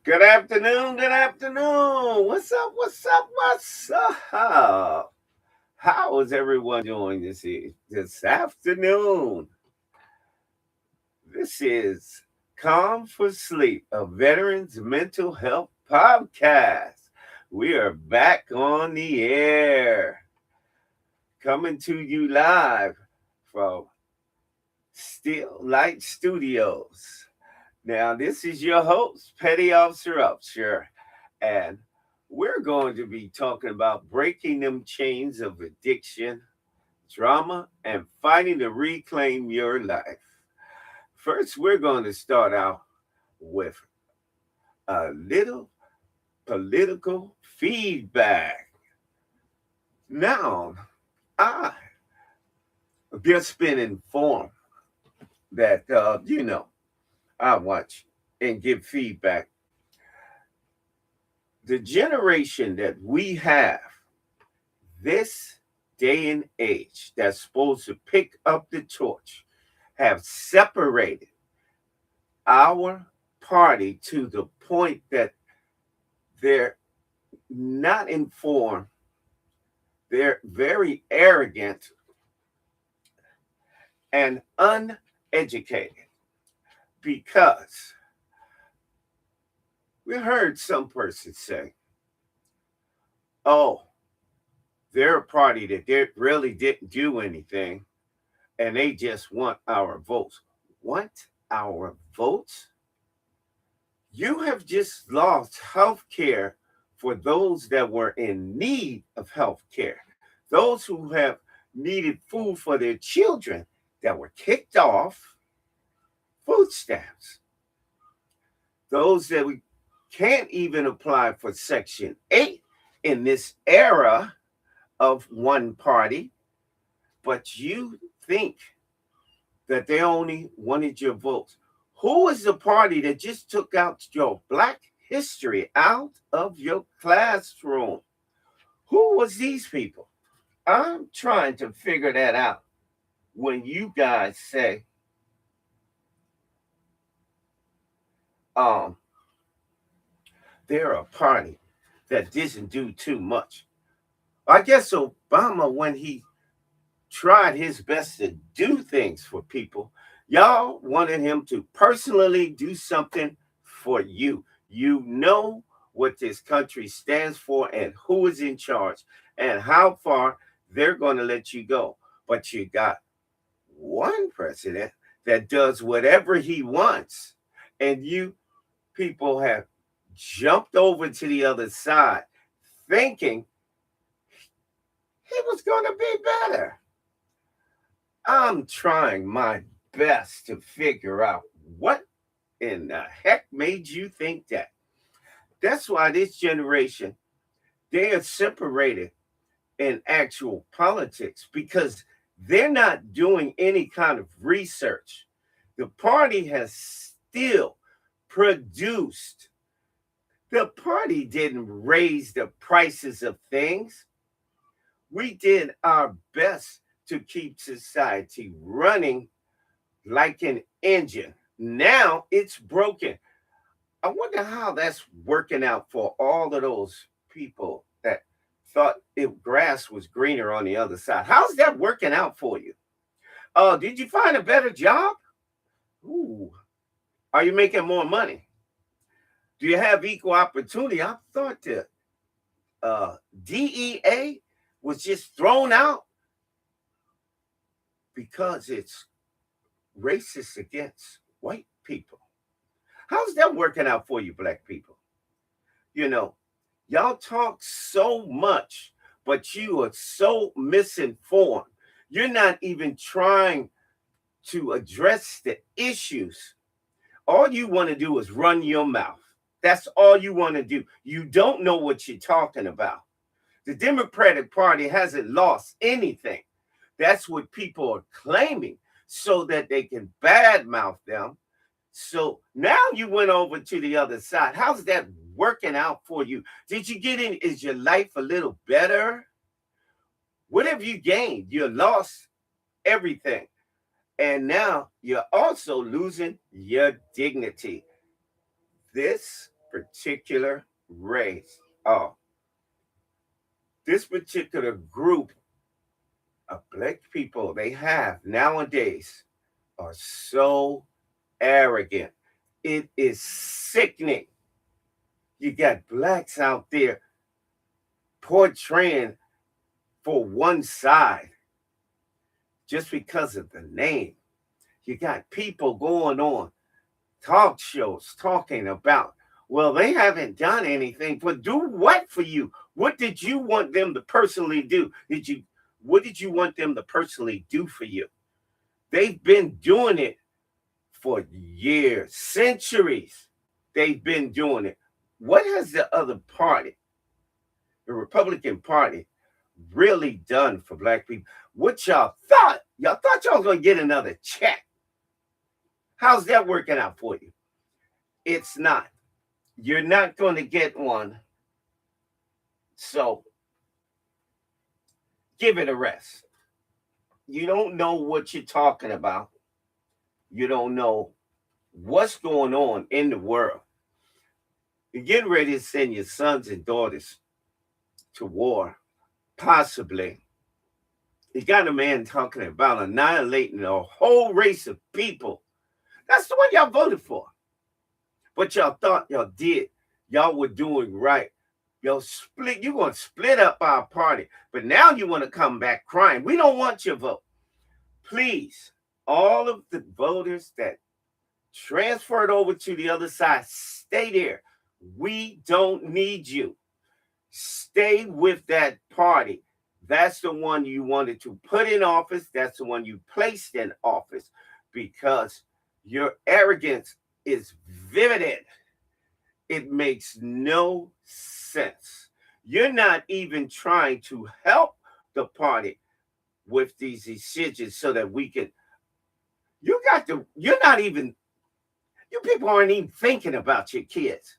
Good afternoon. Good afternoon. What's up? What's up? What's up? How is everyone doing this afternoon? This is Calm for Sleep, a veterans mental health podcast. We are back on the air, coming to you live from Still Light Studios. Now, this is your host, Petty Officer Upshur, and we're going to be talking about breaking them chains of addiction, drama, and fighting to reclaim your life. First, we're going to start out with a little political feedback. Now, I just been informed that, I watch and give feedback. The generation that we have this day and age that's supposed to pick up the torch have separated our party to the point that they're not informed, they're very arrogant and uneducated because we heard some person say, oh, they're a party that they really didn't do anything and they just want our votes. Want our votes? You have just lost health care for those that were in need of health care, those who have needed food for their children that were kicked off food stamps, those that we can't even apply for Section 8 in this era of one party, but you think that they only wanted your votes. Who is the party that just took out your Black history out of your classroom? Who was these people? I'm trying to figure that out when you guys say, um, they're a party that didn't do too much. I guess Obama, when he tried his best to do things for people, y'all wanted him to personally do something for you. You know what this country stands for and who is in charge and how far they're going to let you go. But you got one president that does whatever he wants, and you people have jumped over to the other side thinking he was going to be better. I'm trying my best to figure out what in the heck made you think that. That's why this generation, they are separated in actual politics because they're not doing any kind of research. The party has still produced. The party didn't raise the prices of things. We did our best to keep society running like an engine. Now it's broken. I wonder how that's working out for all of those people that thought grass was greener on the other side. How's that working out for you? Did you find a better job? Ooh, are you making more money? Do you have equal opportunity? I thought the DEA was just thrown out because it's racist against white people. How's that working out for you, Black people? You know, y'all talk so much, but you are so misinformed. You're not even trying to address the issues. All you want to do is run your mouth. That's all you want to do. You don't know what you're talking about. The Democratic Party hasn't lost anything. That's what people are claiming so that they can badmouth them. So now you went over to the other side. How's that working out for you? Did you get in? Is your life a little better? What have you gained? You lost everything. And now you're also losing your dignity. This particular race. Oh, this particular group of black people they have nowadays are so arrogant. It is sickening. You got blacks out there portraying for one side just because of the name. You got people going on talk shows talking about, well, they haven't done anything. But do what for you? What did you want them to personally do? What did you want them to personally do for you? They've been doing it for years, centuries. They've been doing it. What has the other party, the Republican Party, really done for black people? What y'all thought? Y'all thought y'all was gonna get another check. How's that working out for you? It's not. You're not going to get one. So give it a rest. You don't know what you're talking about. You don't know what's going on in the world. You're getting ready to send your sons and daughters to war, possibly. You got a man talking about annihilating a whole race of people. That's the one y'all voted for. But y'all thought y'all did. Y'all were doing right. You're going to split up our party. But now you want to come back crying. We don't want your vote. Please, all of the voters that transferred over to the other side, stay there. We don't need you. Stay with that party. That's the one you wanted to put in office. That's the one you placed in office because your arrogance is vivid. It makes no sense. You're not even trying to help the party with these decisions so that we can. You people aren't even thinking about your kids.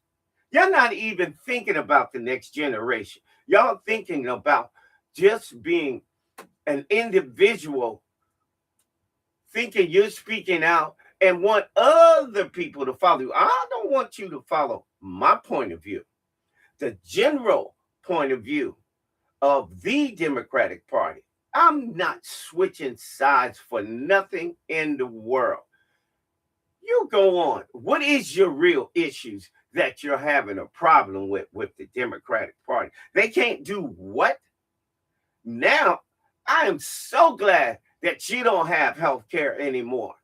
You're not even thinking about the next generation. Y'all thinking about just being an individual, thinking you're speaking out and want other people to follow you. I don't want you to follow my point of view, the general point of view of the Democratic Party. I'm not switching sides for nothing in the world. You go on. What is your real issues that you're having a problem with the Democratic Party? They can't do what? Now, I am so glad that you don't have health care anymore.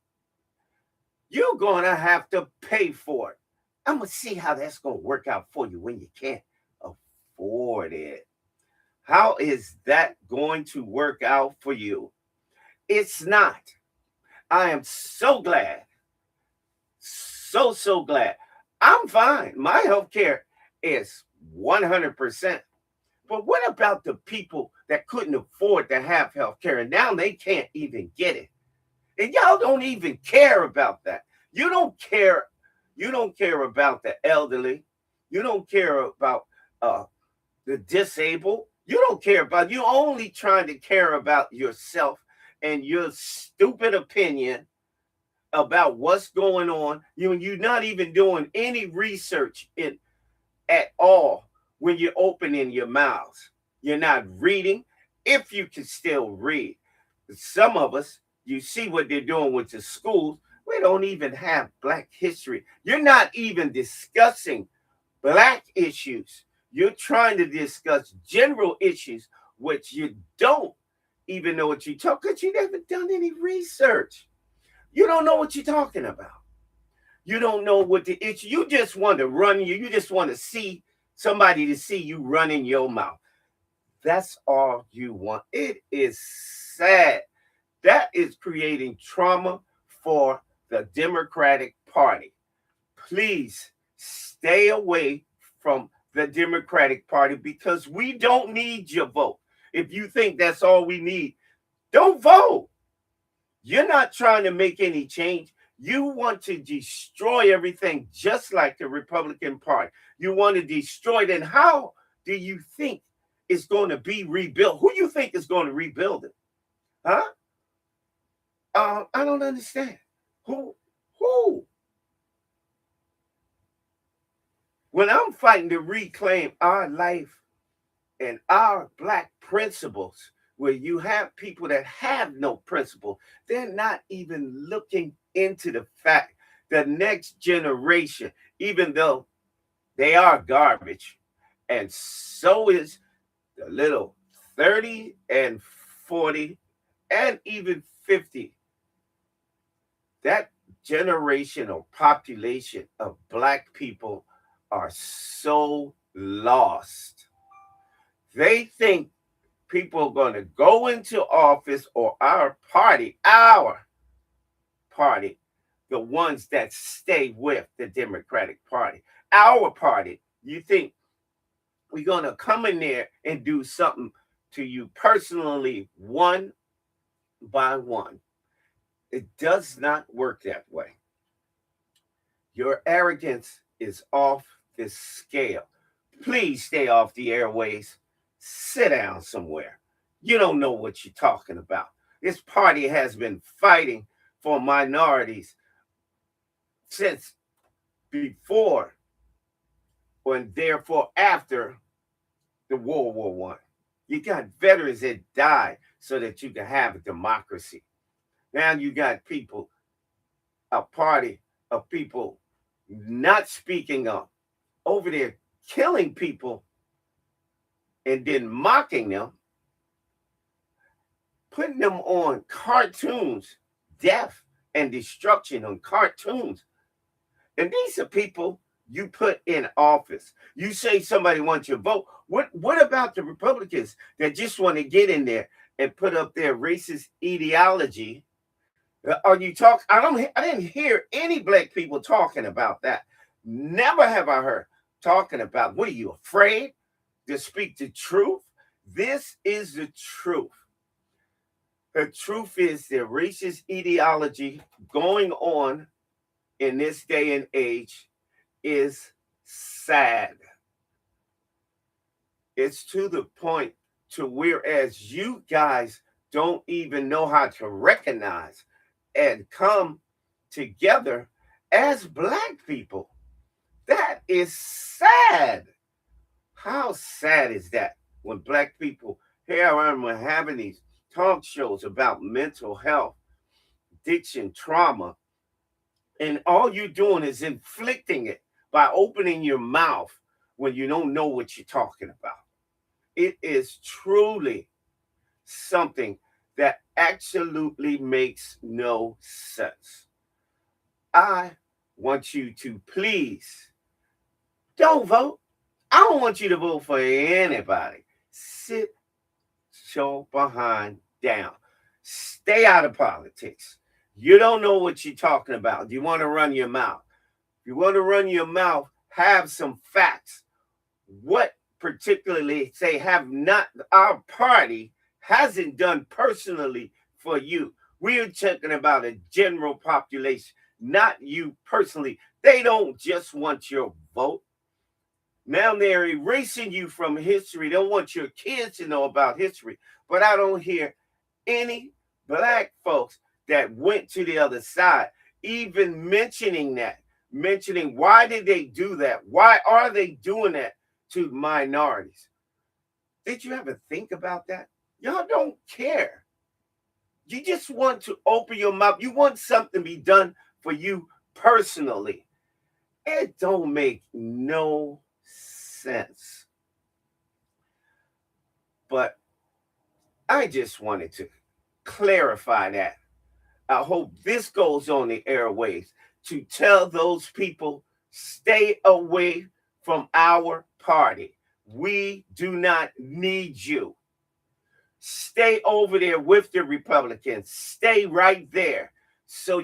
You're going to have to pay for it. I'm going to see how that's going to work out for you when you can't afford it. How is that going to work out for you? It's not. I am so glad. So glad. I'm fine. My health care is 100%. But what about the people that couldn't afford to have health care and now they can't even get it? And y'all don't even care about that. You don't care. You don't care about the elderly. You don't care about the disabled. You don't care about. You're only trying to care about yourself and your stupid opinion about what's going on. You're not even doing any research at all when you're opening your mouths. You're not reading, if you can still read. Some of us, you see what they're doing with the schools. We don't even have Black history. You're not even discussing Black issues. You're trying to discuss general issues, which you don't even know what you're talking, because you haven't done any research. You don't know what you're talking about. You don't know what the issue. You just want to run you just want to see somebody to see you running your mouth. That's all you want. It is sad. That is creating trauma for the Democratic Party. Please stay away from the Democratic Party because we don't need your vote. If you think that's all we need, don't vote. You're not trying to make any change. You want to destroy everything just like the Republican Party. You want to destroy it. And how do you think it's going to be rebuilt? Who do you think is going to rebuild it? Huh? I don't understand. Who? When fighting to reclaim our life and our black principles, where you have people that have no principle. They're not even looking into the fact the next generation, even though they are garbage, and so is the little 30 and 40 and even 50, that generational population of black people are so lost. They think people are going to go into office, or our party, the ones that stay with the Democratic Party, our party, you think we're going to come in there and do something to you personally, one by one. It does not work that way. Your arrogance is off the scale. Please stay off the airways. Sit down somewhere. You don't know what you're talking about. This party has been fighting for minorities since before and therefore after the World War One. You got veterans that died so that you can have a democracy. Now you got people, a party of people not speaking up, over there killing people and then mocking them, putting them on cartoons, death and destruction on cartoons. And these are people you put in office. You say somebody wants your vote. What about the Republicans that just want to get in there and put up their racist ideology? Are you talk? I didn't hear any black people talking about that. Never have I heard talking about. What are you afraid to speak the truth? This is the truth. The truth is the racist ideology going on in this day and age is sad. It's to the point to whereas you guys don't even know how to recognize and come together as black people. That is sad. How sad is that when black people here I am having these talk shows about mental health, addiction, trauma, and all you're doing is inflicting it by opening your mouth when you don't know what you're talking about. It is truly something that absolutely makes no sense. I want you to please don't vote. I don't want you to vote for anybody. Sit your behind down. Stay out of politics. You don't know what you're talking about. You want to run your mouth. If you want to run your mouth, have some facts. What particularly say have not our party hasn't done personally for you. We're talking about a general population, not you personally. They don't just want your vote. Now they're erasing you from history. They don't want your kids to know about history. But I don't hear any black folks that went to the other side even mentioning that, mentioning why did they do that? Why are they doing that to minorities? Did you ever think about that? Y'all don't care. You just want to open your mouth. You want something to be done for you personally. It don't make no sense. But I just wanted to clarify that. I hope this goes on the airwaves to tell those people stay away from our party. We do not need you. Stay over there with the Republicans. Stay right there. So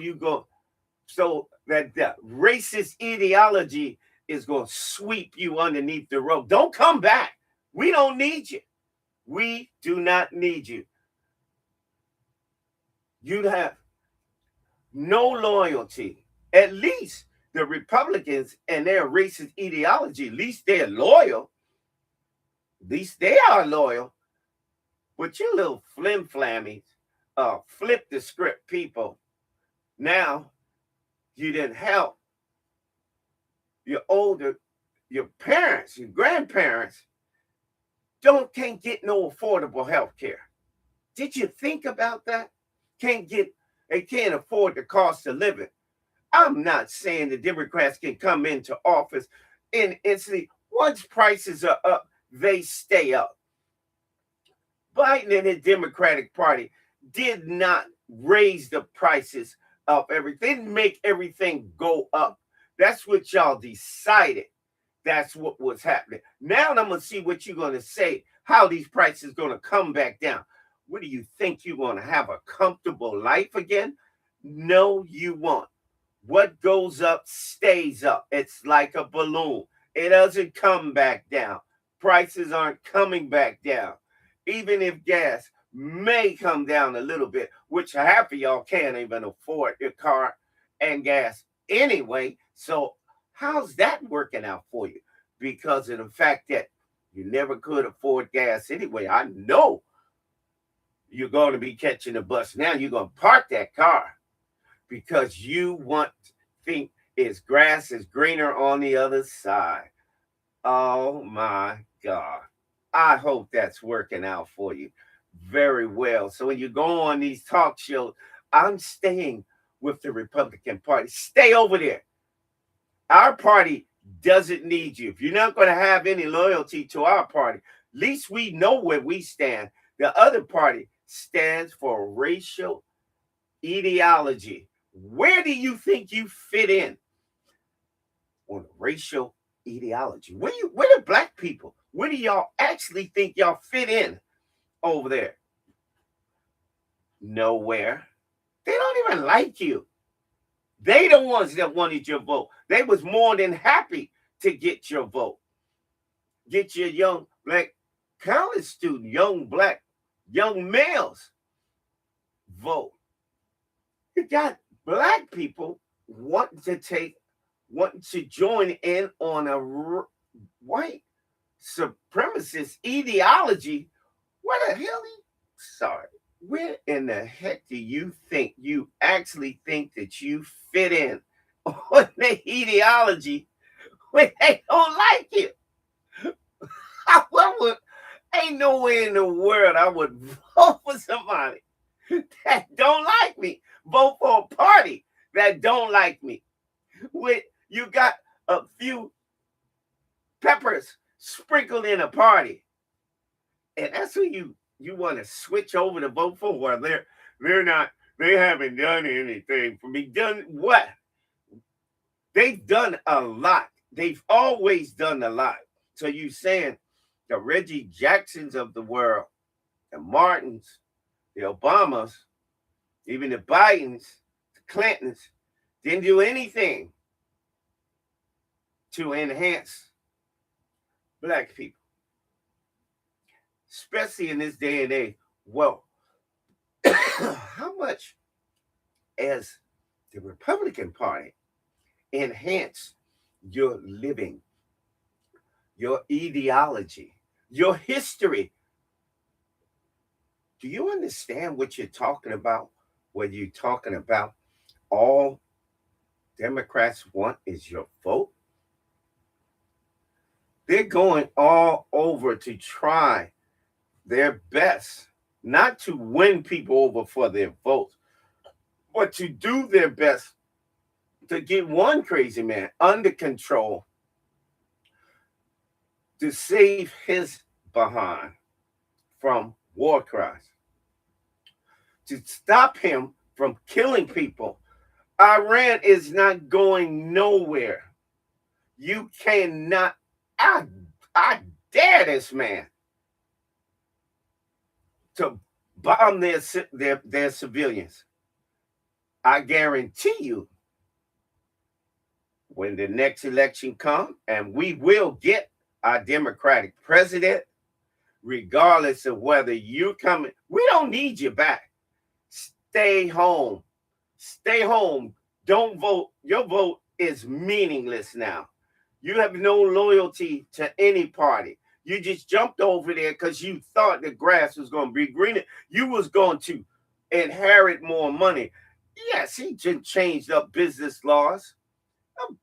that the racist ideology is going to sweep you underneath the rug. Don't come back. We don't need you. We do not need you. You have no loyalty. At least the Republicans and their racist ideology, at least they're loyal. At least they are loyal. But you little flim-flammies, flip the script people. Now, you didn't help. You're older. your parents, your grandparents can't get no affordable health care. Did you think about that? They can't afford the cost of living. I'm not saying the Democrats can come into office and instantly, once prices are up, they stay up. Biden and his Democratic Party did not raise the prices of everything, didn't make everything go up. That's what y'all decided. That's what was happening. Now I'm going to see what you're going to say, how these prices going to come back down. What do you think? You're going to have a comfortable life again? No, you won't. What goes up stays up. It's like a balloon. It doesn't come back down. Prices aren't coming back down. Even if gas may come down a little bit, which half of y'all can't even afford your car and gas anyway. So how's that working out for you? Because of the fact that you never could afford gas anyway. I know you're going to be catching a bus. Now you're going to park that car because you think its grass is greener on the other side. Oh my God. I hope that's working out for you very well. So when you go on these talk shows, I'm staying with the Republican Party. Stay over there. Our party doesn't need you. If you're not going to have any loyalty to our party, at least we know where we stand. The other party stands for racial ideology. Where do you think you fit in on racial ideology? Where are black people? Where do y'all actually think y'all fit in over there? Nowhere. They don't even like you. They the ones that wanted your vote. They was more than happy to get your vote. Get your young black college student, young males vote. You got black people wanting to join in on a white supremacist ideology. What the hell? Where in the heck do you think you actually think that you fit in on the ideology when they don't like you? Ain't no way in the world I would vote for somebody that don't like me. Vote for a party that don't like me. You got a few peppers sprinkled in a party, and that's who you want to switch over to vote for. Well, they haven't done anything for me. Done what? They've done a lot. They've always done a lot. So you saying the Reggie Jacksons of the world, the Martins, the Obamas, even the Bidens, the Clintons, didn't do anything to enhance black people, especially in this day and age. Well, how much has the Republican Party enhanced your living, your ideology, your history? Do you understand what you're talking about when you're talking about all Democrats want is your vote? They're going all over to try their best not to win people over for their votes, but to do their best to get one crazy man under control to save his behind from war crimes, to stop him from killing people. Iran is not going nowhere. You cannot. I dare this man to bomb their civilians. I guarantee you, when the next election comes, and we will get our Democratic president, regardless of whether you're coming, we don't need you back. Stay home. Stay home. Don't vote. Your vote is meaningless now. You have no loyalty to any party. You just jumped over there because you thought the grass was going to be greener. You was going to inherit more money. Yes, he just changed up business laws.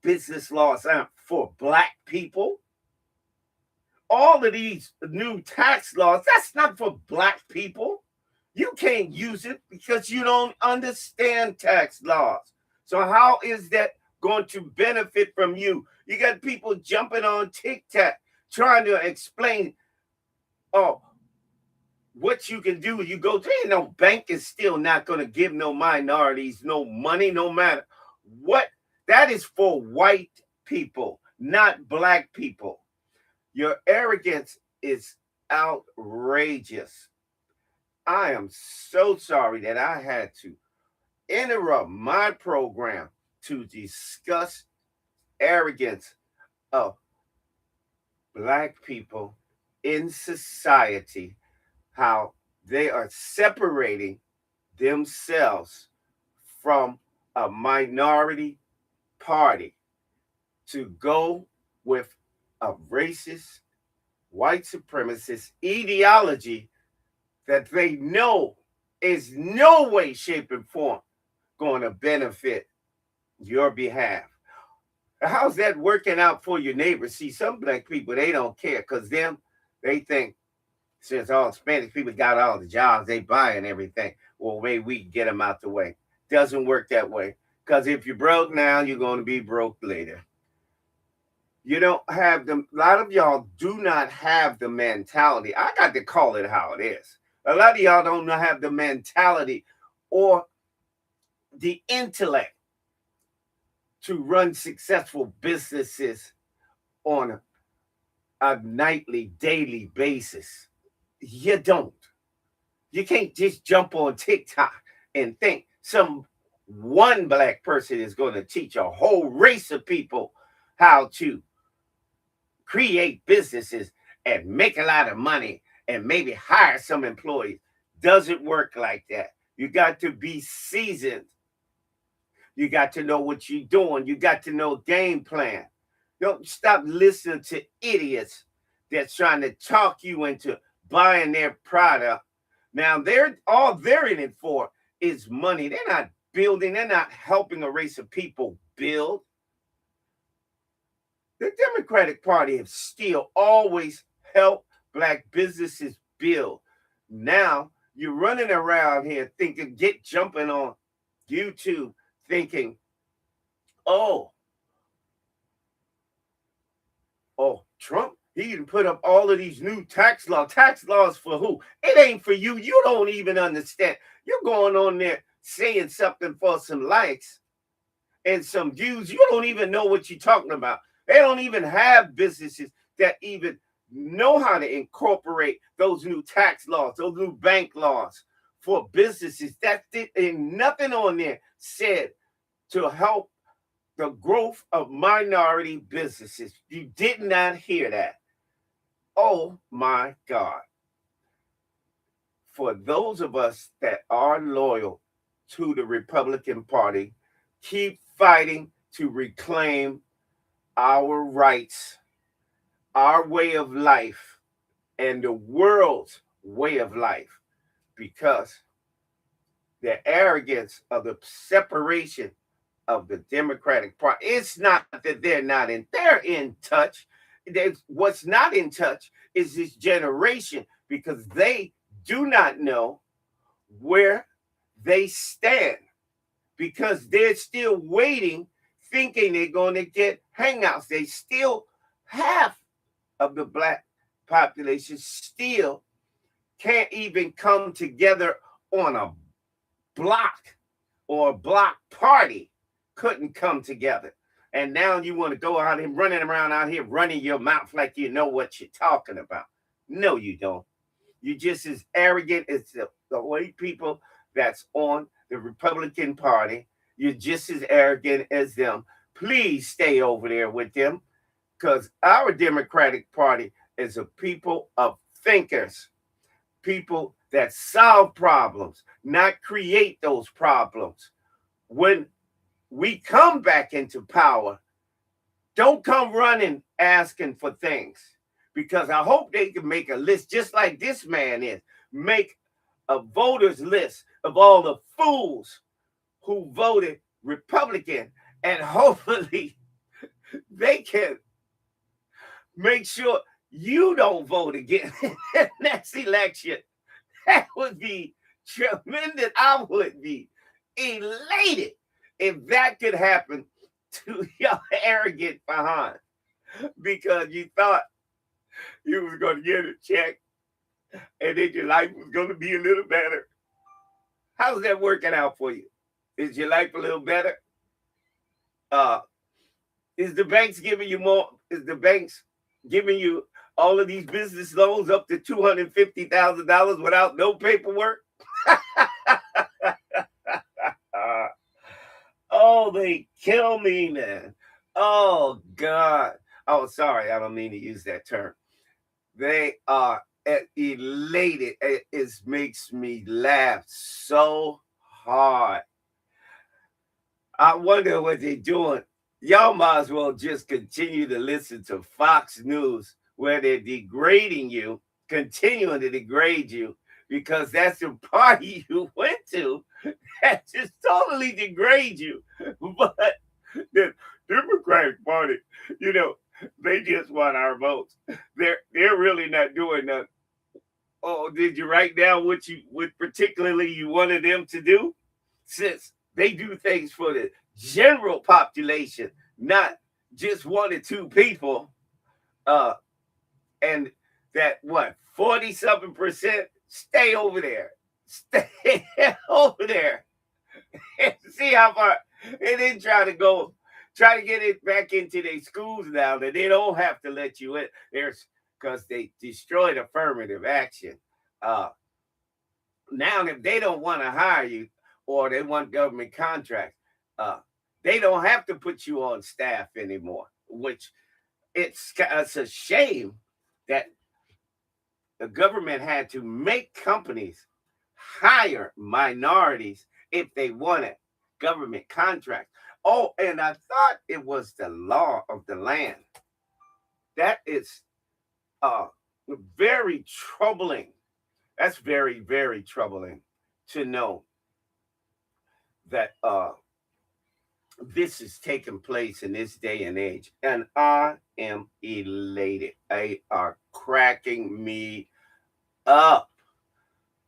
Business laws aren't for black people. All of these new tax laws, that's not for black people. You can't use it because you don't understand tax laws. So how is that going to benefit from you? You got people jumping on TikTok trying to explain, oh, what you can do. You go to, no, bank is still not going to give no minorities no money, no matter what. That is for white people, not black people. Your arrogance is outrageous. I am so sorry that I had to interrupt my program to discuss arrogance of black people in society, how they are separating themselves from a minority party to go with a racist, white supremacist ideology that they know is no way, shape, and form going to benefit your behalf. How's that working out for your neighbors? See, some black people, they don't care because they think since all Spanish people got all the jobs, they buying everything. Well, maybe we can get them out the way. Doesn't work that way. Because if you're broke now, you're going to be broke later. You don't have them. A lot of y'all do not have the mentality. I got to call it how it is. A lot of y'all don't have the mentality or the intellect to run successful businesses on a nightly, daily basis. You don't. You can't just jump on TikTok and think some one black person is going to teach a whole race of people how to create businesses and make a lot of money and maybe hire some employees. Doesn't work like that. You got to be seasoned. You got to know what you're doing. You got to know game plan. Don't stop listening to idiots that's trying to talk you into buying their product. Now, all they're in it for is money. They're not building. They're not helping a race of people build. The Democratic Party has still always helped black businesses build. Now, you're running around here thinking, jumping on YouTube thinking, oh, Trump, he can put up all of these new tax laws. Tax laws for who? It ain't for you. You don't even understand. You're going on there saying something for some likes and some views. You don't even know what you're talking about. They don't even have businesses that even know how to incorporate those new tax laws, those new bank laws for businesses. That's it. And nothing on there said to help the growth of minority businesses. You did not hear that. Oh my God. For those of us that are loyal to the Republican Party, keep fighting to reclaim our rights, our way of life, and the world's way of life, because the arrogance of the separation of the Democratic Party, it's not that they're in touch. What's not in touch is this generation, because they do not know where they stand, because they're still waiting, thinking they're going to get hangouts. They still, half of the black population still can't even come together on a block, or a block party couldn't come together. And now you want to go out and running around out here running your mouth like you know what you're talking about. No, you don't. You're just as arrogant as the white people that's on the Republican Party. You're just as arrogant as them. Please stay over there with them, because our Democratic Party is a people of thinkers, people that solve problems, not create those problems. When we come back into power, don't come running asking for things, because I hope they can make a list just like this man is. Make a voters list of all the fools who voted Republican, and hopefully they can make sure you don't vote again in the next election. That would be tremendous. I would be elated if that could happen to your arrogant behind because you thought you was going to get a check and then your life was going to be a little better. How's that working out for you? Is your life a little better? Uh, is the banks giving you more? Is the banks giving you all of these business loans up to $250,000 without no paperwork? Oh, they kill me, man. Oh, God. Oh, sorry. I don't mean to use that term. They are elated. It makes me laugh so hard. I wonder what they're doing. Y'all might as well just continue to listen to Fox News where they're degrading you, continuing to degrade you, because that's the party you went to that just totally degrade you. But the Democratic Party, you know, they just want our votes. They're really not doing nothing. Oh, did you write down what particularly you wanted them to do? Since they do things for the general population, not just 1 or 2 people, and that what 40-something% stay over there, stay over there, and see how far, and then try to get it back into their schools now that they don't have to let you in. There's because they destroyed affirmative action. Now, if they don't want to hire you or they want government contracts, they don't have to put you on staff anymore, which it's a shame that the government had to make companies hire minorities if they wanted government contracts. Oh, and I thought it was the law of the land. That is very troubling. That's very, very troubling to know that this is taking place in this day and age. And I am elated. They are cracking me up.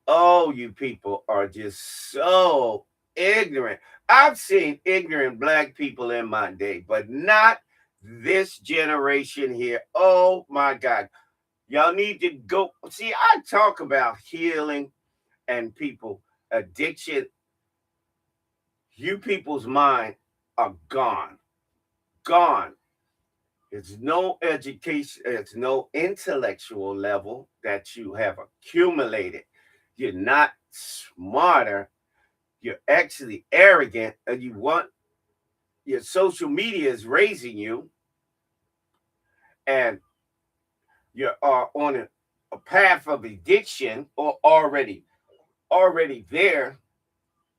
Oh, you people are just so ignorant. I've seen ignorant black people in my day, but not this generation here. Oh my God. Y'all need to go. See, I talk about healing and people addiction. You people's mind are gone. Gone. There's no education, there's no intellectual level that you have accumulated. You're not smarter. You're actually arrogant, and you want your social media is raising you, and you're on a path of addiction or already there,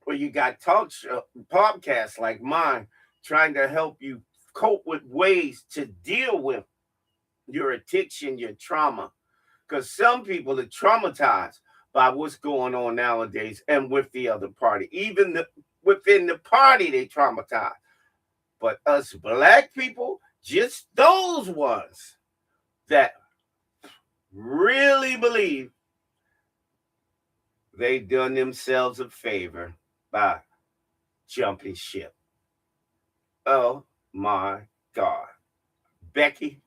where you got talk show, podcasts like mine trying to help you cope with ways to deal with your addiction, your trauma. Because some people are traumatized by what's going on nowadays and with the other party. Even within the party, they traumatized. But us black people, just those ones that really believe they done themselves a favor by jumping ship. Oh my God. Becky,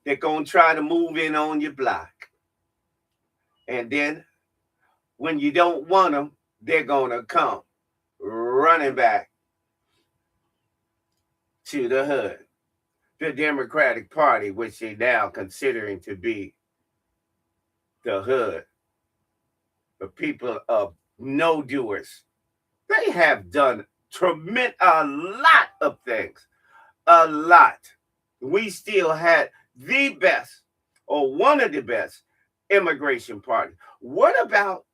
they're going to try to move in on your block. And then when you don't want them, they're going to come running back to the hood. The Democratic Party, which they're now considering to be the hood. The people of no doers. They have done a lot of things. A lot. We still had the best or one of the best immigration parties. What about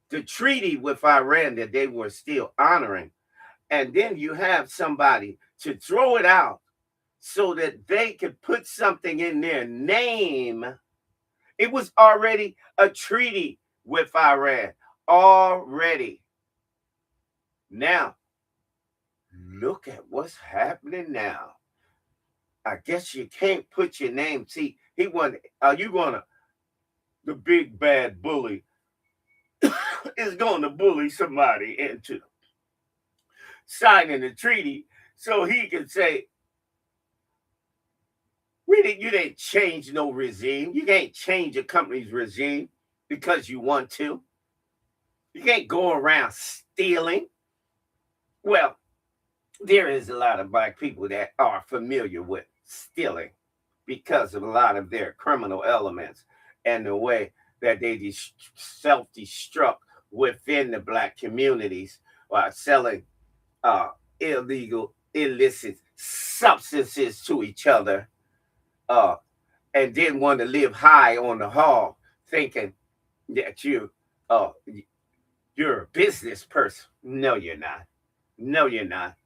the treaty with Iran that they were still honoring? And then you have somebody to throw it out so that they could put something in their name. It was already a treaty with Iran. Already. Now, look at what's happening now. I guess you can't put your name. See, he wanted, are you gonna, the big bad bully is going to bully somebody into signing the treaty so he can say, you didn't change no regime. You can't change a company's regime because you want to. You can't go around stealing. Well, there is a lot of black people that are familiar with stealing because of a lot of their criminal elements and the way that they self-destruct within the black communities while selling illegal, illicit substances to each other, uh, and then want to live high on the hog, thinking that uh, you're a business person. No, you're not. No, you're not.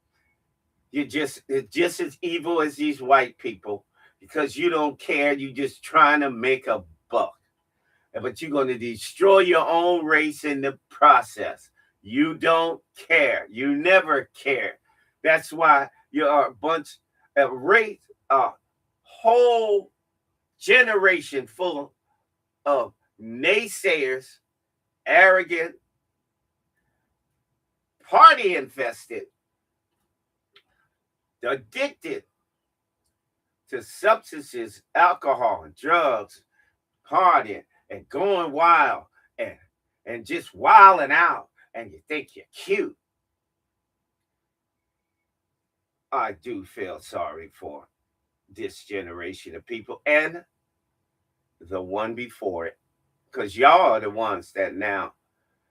You're just as evil as these white people because you don't care. You're just trying to make a buck. But you're going to destroy your own race in the process. You don't care. You never care. That's why you are a bunch of race, a whole generation full of naysayers, arrogant, party infested, addicted to substances, alcohol, and drugs, partying and going wild and just wilding out, and you think you're cute. I do feel sorry for this generation of people and the one before it, because y'all are the ones that now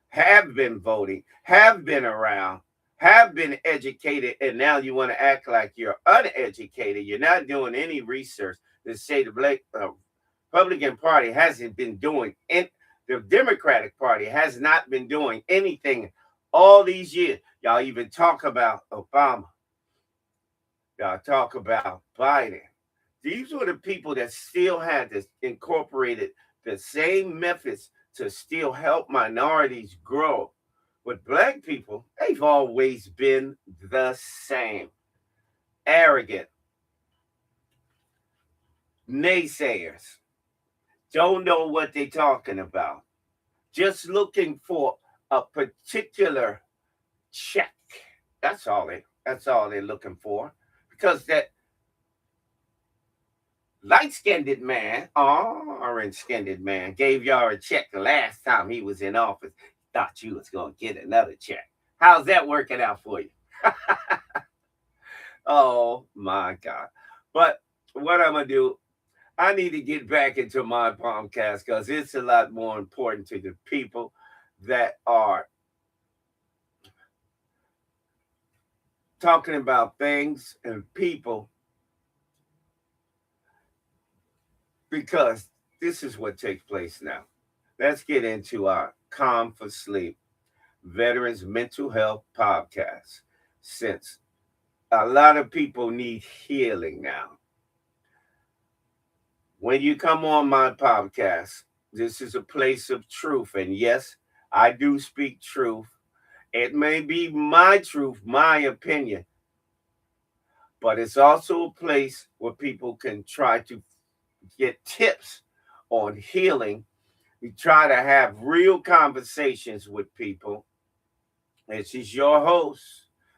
have been voting, have been around, have been educated, and now you want to act like you're uneducated. You're not doing any research to say the Republican Party hasn't been doing it. The Democratic Party has not been doing anything all these years. Y'all even talk about Obama. Y'all talk about Biden. These were the people that still had this incorporated the same methods to still help minorities grow. With black people, they've always been the same. Arrogant, naysayers, don't know what they're talking about, just looking for a particular check. That's all they're looking for. Because that light-skinned man, orange-skinned man, gave y'all a check the last time he was in office. Thought you was going to get another check. How's that working out for you? Oh, my God. But what I'm going to do, I need to get back into my podcast because it's a lot more important to the people that are talking about things and people, because this is what takes place now. Let's get into our Calm for Sleep Veterans Mental Health Podcast, since a lot of people need healing now. When you come on my podcast, this is a place of truth. And yes, I do speak truth. It may be my truth, my opinion, but it's also a place where people can try to get tips on healing. We try to have real conversations with people. This is your host,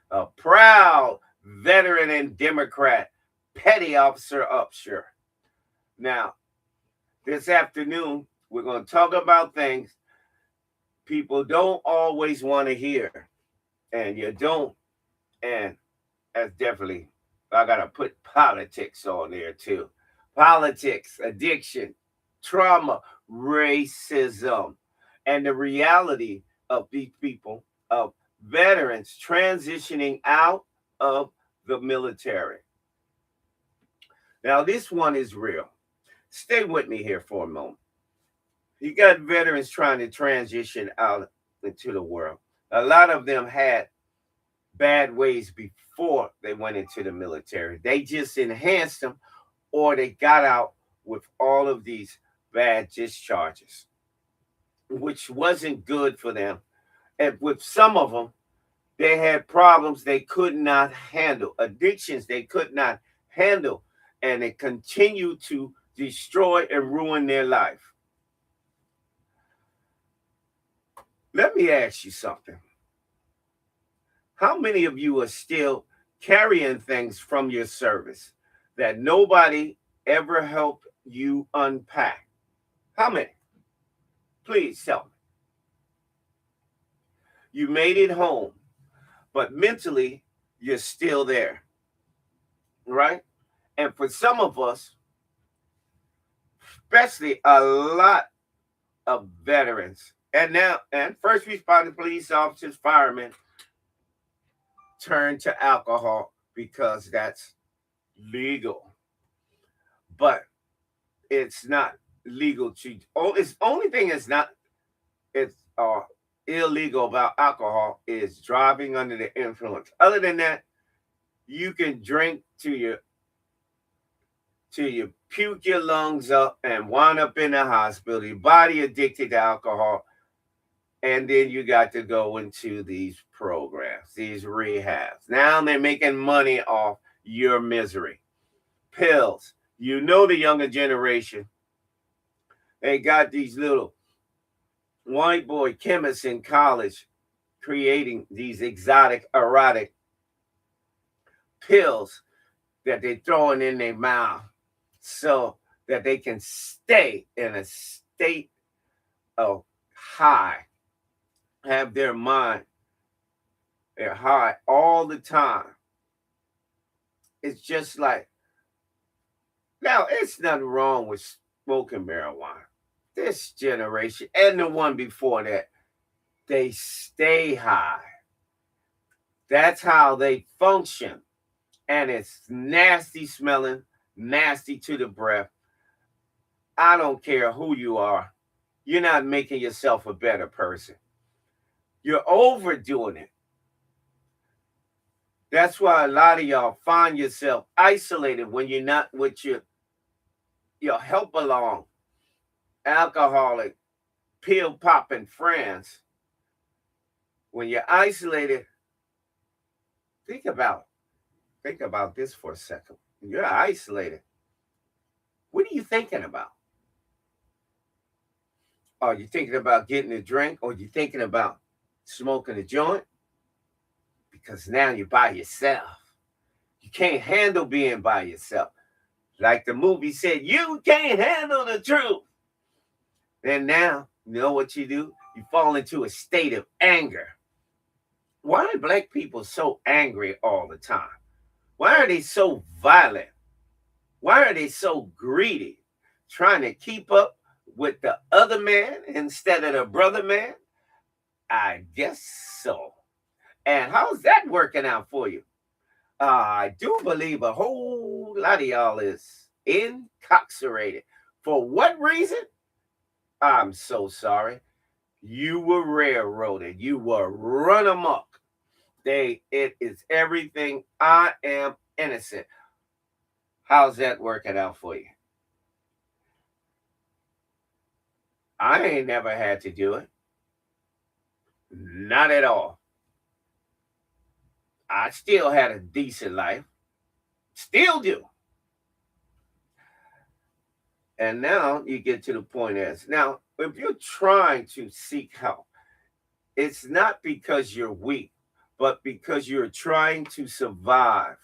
a proud veteran and Democrat, Petty Officer Upshur. Now, this afternoon, we're going to talk about things people don't always want to hear. And you don't. And that's definitely, I got to put politics on there too. Politics, addiction, trauma, racism, and the reality of these people, of veterans transitioning out of the military. Now, this one is real. Stay with me here for a moment. You got veterans trying to transition out into the world. A lot of them had bad ways before they went into the military. They just enhanced them, or they got out with all of these bad discharges, which wasn't good for them. And with some of them, they had problems they could not handle, addictions they could not handle. and it continue to destroy and ruin their life. Let me ask you something. How many of you are still carrying things from your service that nobody ever helped you unpack? How many? Please tell me. You made it home, but mentally, you're still there, right? And for some of us, especially a lot of veterans, and first responders, police officers, firemen, turn to alcohol because that's legal. But it's not legal to. Oh, it's only thing is not. It's illegal about alcohol is driving under the influence. Other than that, you can drink till you puke your lungs up and wind up in the hospital. Your body addicted to alcohol, and then you got to go into these programs, these rehabs. Now they're making money off your misery. Pills. You know the younger generation. They got these little white boy chemists in college creating these exotic, erotic pills that they're throwing in their mouth so that they can stay in a state of high, have their mind, they're high all the time. It's just like, now, it's nothing wrong with smoking marijuana. This generation and the one before that, they stay high. That's how they function. And it's nasty smelling, nasty to the breath. I don't care who you are. You're not making yourself a better person. You're overdoing it. That's why a lot of y'all find yourself isolated when you're not with your help along alcoholic, pill popping friends. When you're isolated, think about this for a second. When you're isolated, what are you thinking about? Are you thinking about getting a drink, or are you thinking about smoking a joint? Because now you're by yourself. You can't handle being by yourself. Like the movie said, you can't handle the truth. And now, you know what you do? You fall into a state of anger. Why are black people so angry all the time? Why are they so violent? Why are they so greedy? Trying to keep up with the other man instead of the brother man? I guess so. And how's that working out for you? I do believe a whole lot of y'all is incarcerated. For what reason? I'm so sorry. You were railroaded. You were run amok. It is everything. I am innocent. How's that working out for you? I ain't never had to do it. Not at all. I still had a decent life. Still do. And now you get to the point as, now, if you're trying to seek help, it's not because you're weak, but because you're trying to survive.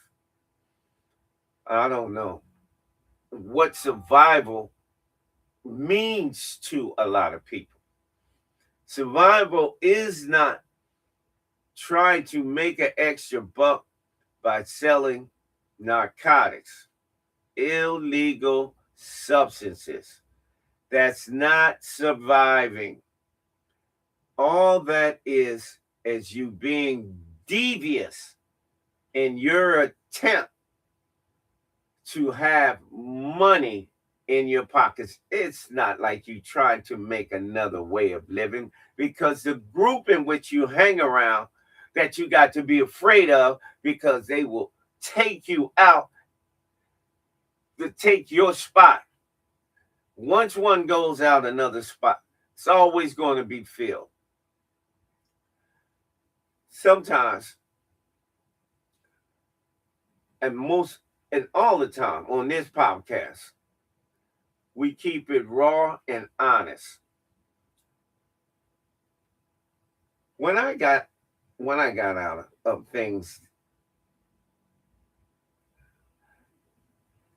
I don't know what survival means to a lot of people. Survival is not trying to make an extra buck by selling narcotics, illegal substances. That's not surviving. All that is you being devious in your attempt to have money in your pockets. It's not like you trying to make another way of living, because the group in which you hang around that you got to be afraid of, because they will take you out to take your spot. Once one goes out, another spot, it's always going to be filled. Sometimes, and most and all the time on this podcast, we keep it raw and honest. When I got out of things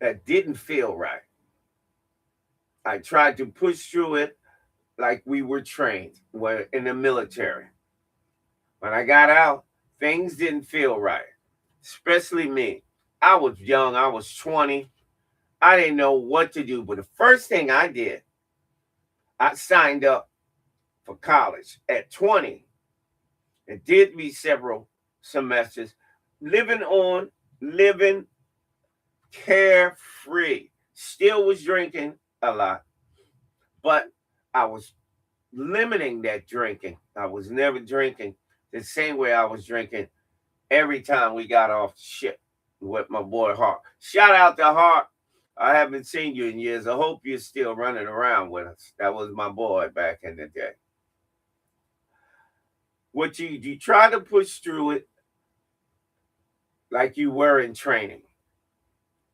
that didn't feel right, I tried to push through it like we were trained in the military. When I got out, things didn't feel right, especially me. I was young, I was 20. I didn't know what to do. But the first thing I did, I signed up for college at 20. It did me several semesters, living carefree. Still was drinking a lot, but I was limiting that drinking. I was never drinking the same way I was drinking every time we got off the ship with my boy Hart. Shout out to Hart. I haven't seen you in years. I hope you're still running around with us. That was my boy back in the day. What you try to push through it like you were in training.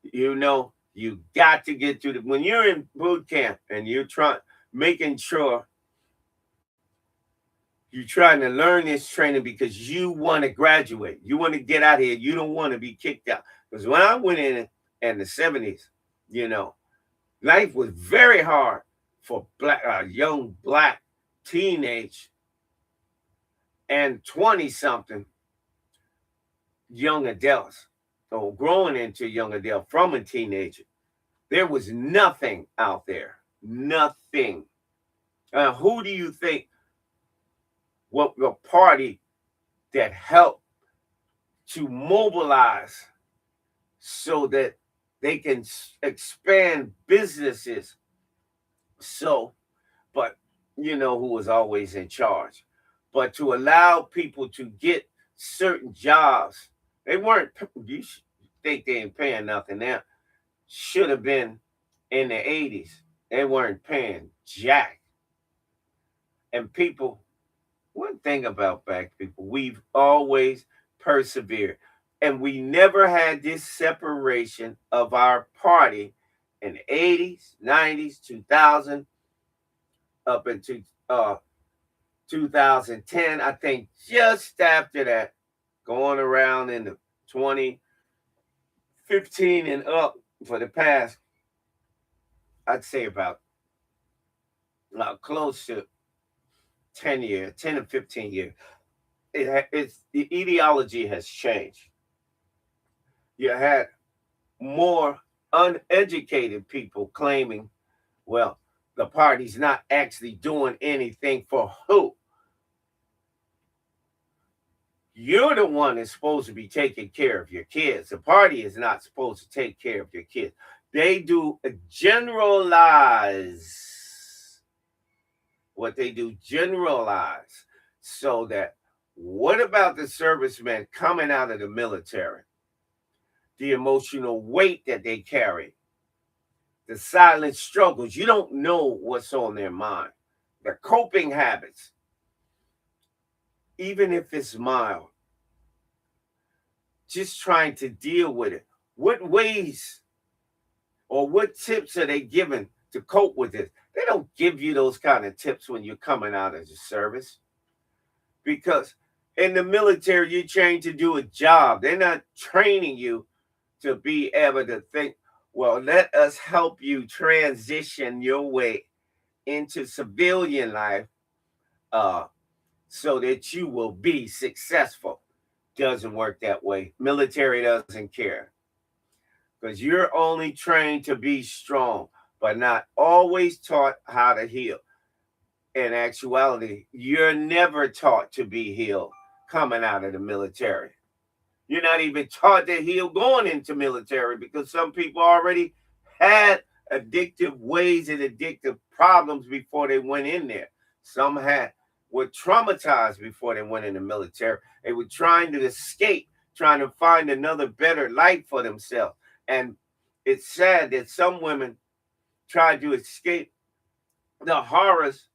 You know, you got to get to when you're in boot camp and you're making sure you're trying to learn this training because you want to graduate. You want to get out of here. You don't want to be kicked out. Because when I went in the 70s, you know, life was very hard for young black teenage and 20-something young adults, or growing into young adult from a teenager. There was nothing out there. Nothing. Who do you think what the party that helped to mobilize so that they can expand businesses? So, but you know who was always in charge. But to allow people to get certain jobs, they weren't, you think they ain't paying nothing now. Should have been in the 80s. They weren't paying jack. And people, one thing about black people, we've always persevered. And we never had this separation of our party in the 80s, 90s, 2000, up into 2010. I think just after that, going around in the 2015 and up for the past, I'd say about close to 10 years, 10 to 15 years. It's the ideology has changed. You had more uneducated people claiming, well, the party's not actually doing anything for who? You're the one that's supposed to be taking care of your kids. The party is not supposed to take care of your kids. They do generalize what they do, generalize, so that what about the servicemen coming out of the military? The emotional weight that they carry, the silent struggles. You don't know what's on their mind, their coping habits. Even if it's mild, just trying to deal with it. What ways or what tips are they given to cope with this? They don't give you those kind of tips when you're coming out of the service, because in the military, you're trained to do a job. They're not training you to be able to think, well, let us help you transition your way into civilian life so that you will be successful. Doesn't work that way. Military doesn't care, because you're only trained to be strong, but not always taught how to heal. In actuality, you're never taught to be healed coming out of the military. You're not even taught to heal going into military, because some people already had addictive ways and addictive problems before they went in there. Some were traumatized before they went in the military. They were trying to escape, trying to find another better life for themselves. And it's sad that some women tried to escape the horrors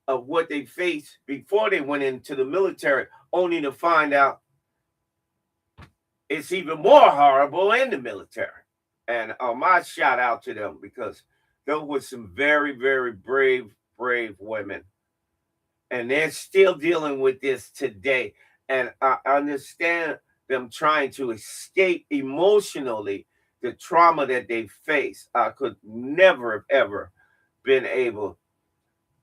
of what they faced before they went into the military, only to find out it's even more horrible in the military. And my shout out to them because those were some very, very brave women. And they're still dealing with this today. And I understand them trying to escape emotionally the trauma that they face. I could never have ever been able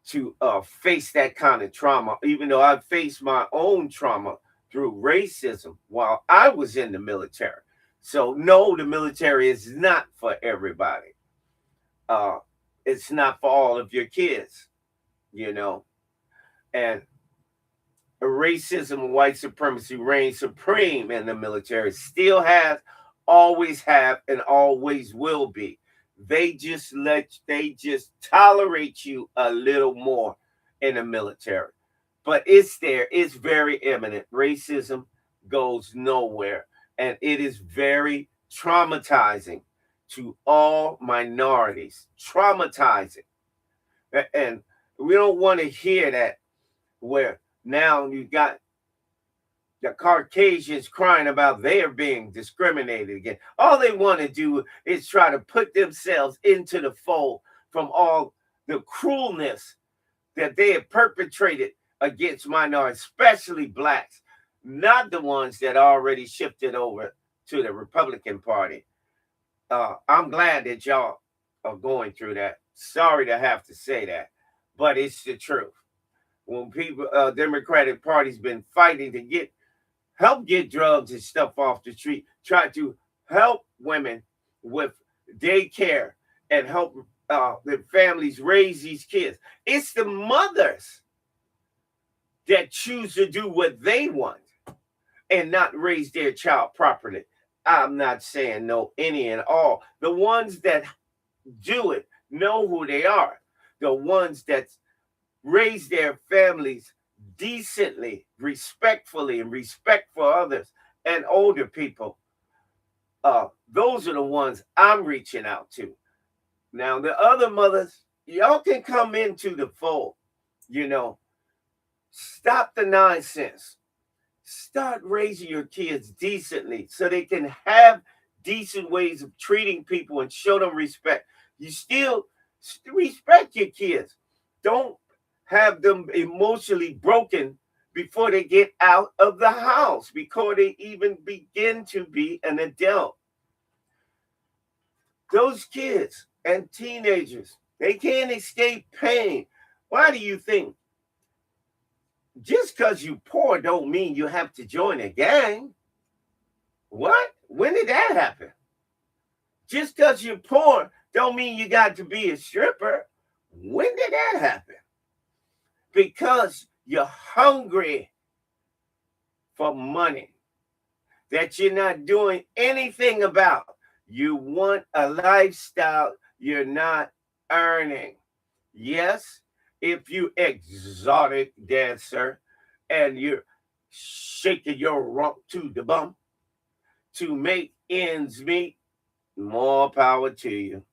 to face that kind of trauma, even though I faced my own trauma through racism while I was in the military. So, no, the military is not for everybody. Uh, it's not for all of your kids, you know. And racism and white supremacy reign supreme in the military, still has, always have, and always will be. They just tolerate you a little more in the military. But it's there, it's very imminent. Racism goes nowhere. And it is very traumatizing to all minorities. Traumatizing. And we don't want to hear that where now you got the Caucasians crying about they're being discriminated against. All they want to do is try to put themselves into the fold from all the cruelness that they have perpetrated against minorities, especially blacks, not the ones that already shifted over to the Republican Party. I'm glad that y'all are going through that. Sorry to have to say that, but it's the truth. When people, Democratic Party's been fighting to help get drugs and stuff off the street, try to help women with daycare and help the families raise these kids. It's the mothers that choose to do what they want and not raise their child properly. I'm not saying no any and all. The ones that do it know who they are. The ones that raise their families decently, respectfully, and respect for others and older people. Those are the ones I'm reaching out to. Now, the other mothers, y'all can come into the fold. You know, stop the nonsense. Start raising your kids decently so they can have decent ways of treating people and show them respect. You still respect your kids. Don't have them emotionally broken before they get out of the house, before they even begin to be an adult. Those kids and teenagers, they can't escape pain. Why do you think? Just because you poor don't mean you have to join a gang. What? When did that happen? Just because you're poor don't mean you got to be a stripper. When did that happen? Because you're hungry for money that you're not doing anything about. You want a lifestyle you're not earning. Yes, if you exotic dancer and you're shaking your rump to the bump to make ends meet, more power to you.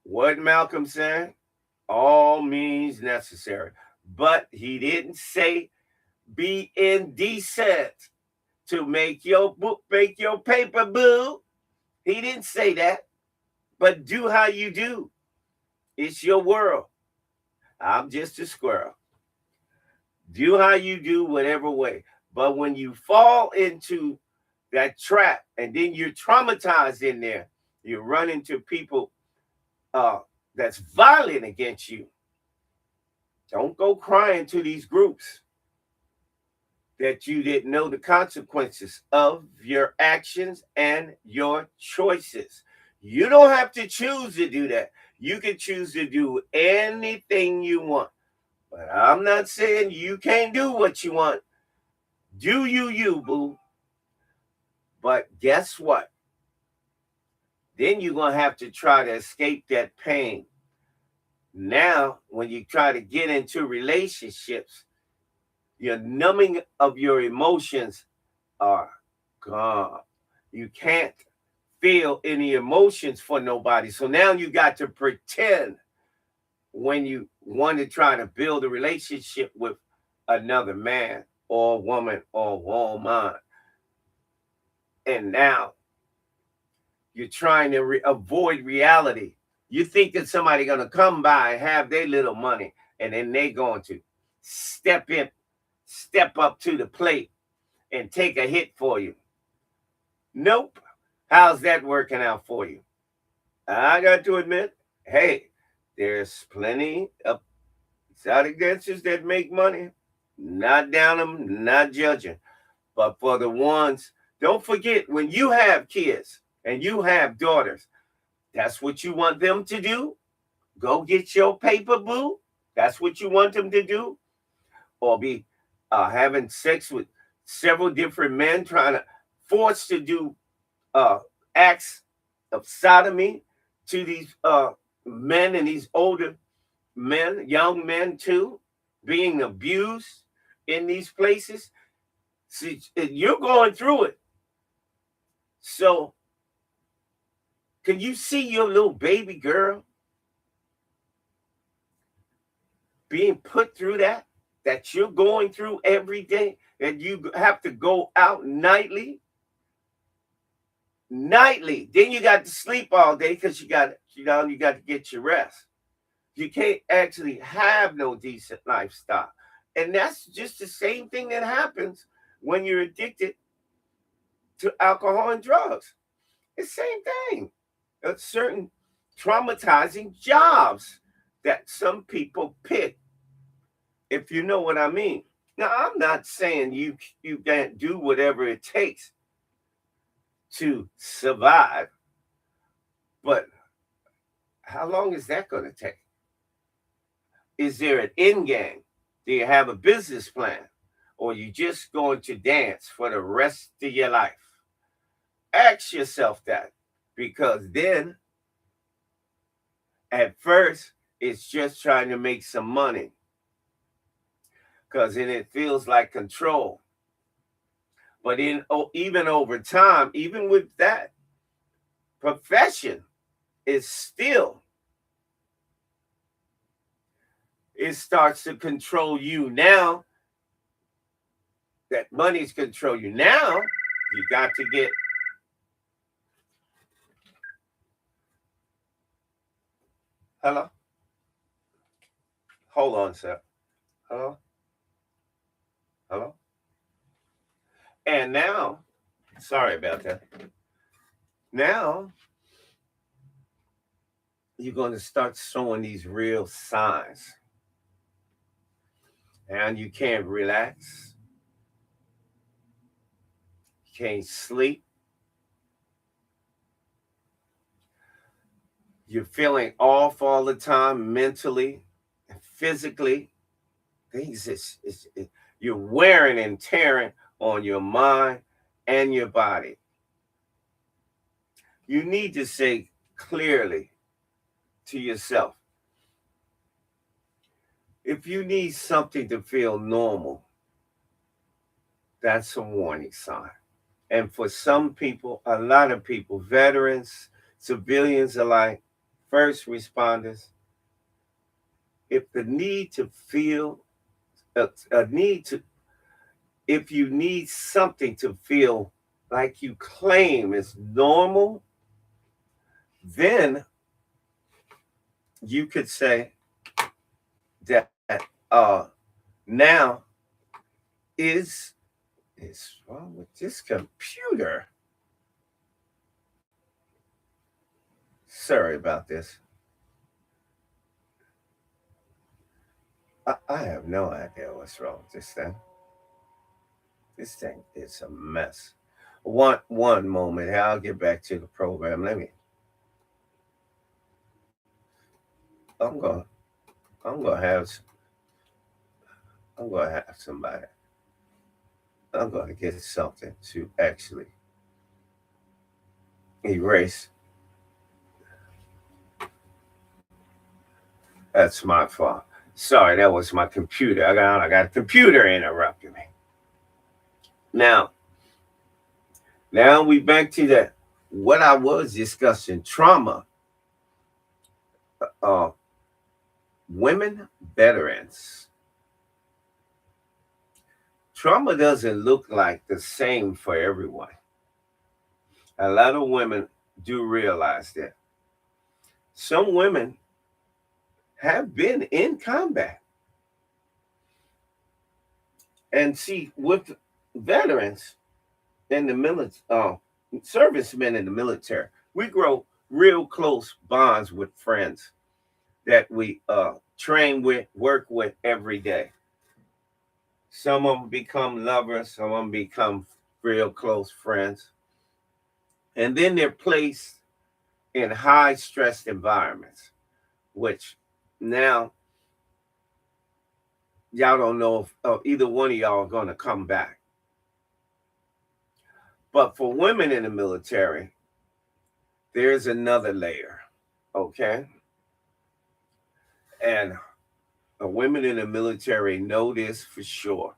What Malcolm said? All means necessary. But he didn't say be indecent to make your book, make your paper, boo. He didn't say that. But do how you do. It's your world. I'm just a squirrel. Do how you do, whatever way. But when you fall into that trap and then you're traumatized in there, you run into people that's violent against you. Don't go crying to these groups that you didn't know the consequences of your actions and your choices. You don't have to choose to do that. You can choose to do anything you want. But I'm not saying you can't do what you want. Do you, boo. But guess what? Then you're going to have to try to escape that pain. Now, when you try to get into relationships, your numbing of your emotions are gone. You can't feel any emotions for nobody. So now you got to pretend when you want to try to build a relationship with another man or woman or woman. And now You're trying to avoid reality. You think that somebody going to come by and have their little money, and then they going to step in, step up to the plate and take a hit for you. Nope. How's that working out for you? I got to admit, hey, there's plenty of exotic dancers that make money. Not down them, not judging. But for the ones, don't forget when you have kids and you have daughters, that's what you want them to do. Go get your paper, boo. That's what you want them to do. Or be having sex with several different men, trying to force to do acts of sodomy to these men, and these older men, young men too, being abused in these places. See, you're going through it. So, can you see your little baby girl being put through that you're going through every day, and you have to go out nightly? Then you got to sleep all day because you got to get your rest. You can't actually have no decent lifestyle. And that's just the same thing that happens when you're addicted to alcohol and drugs. It's the same thing. There's certain traumatizing jobs that some people pick, if you know what I mean. Now, I'm not saying you can't do whatever it takes to survive, but how long is that going to take? Is there an end game? Do you have a business plan? Or you just going to dance for the rest of your life? Ask yourself that, because then at first it's just trying to make some money, because then it feels like control. But even over time, even with that profession, is still, it starts to control you. Now that money's control you, now you got to get. Hello? Hold on, sir. Hello? Hello? And now, sorry about that. Now you're going to start showing these real signs. And you can't relax. You can't sleep. You're feeling off all the time, mentally, physically. You're wearing and tearing on your mind and your body. You need to say clearly to yourself, if you need something to feel normal, that's a warning sign. And for some people, a lot of people, veterans, civilians alike, first responders, if the need to feel a need to, if you need something to feel like you claim is normal, then you could say that now is wrong with this computer. Sorry about this. I have no idea what's wrong with this thing. This thing is a mess. One moment. I'll get back to the program. I'm gonna I'm gonna have I'm gonna have somebody. I'm gonna get something to actually erase. That's my fault. Sorry, that was my computer. I got a computer interrupting me. Now, now we back to that. What I was discussing, trauma. Uh, Women veterans. Trauma doesn't look like the same for everyone. A lot of women do realize that some women have been in combat. And see, with veterans in the military, servicemen in the military, we grow real close bonds with friends that we train with, work with every day. Some of them become lovers, some of them become real close friends. And then they're placed in high stressed environments, which now y'all don't know if either one of y'all are going to come back. But for women in the military, there's another layer, okay? And women in the military know this for sure.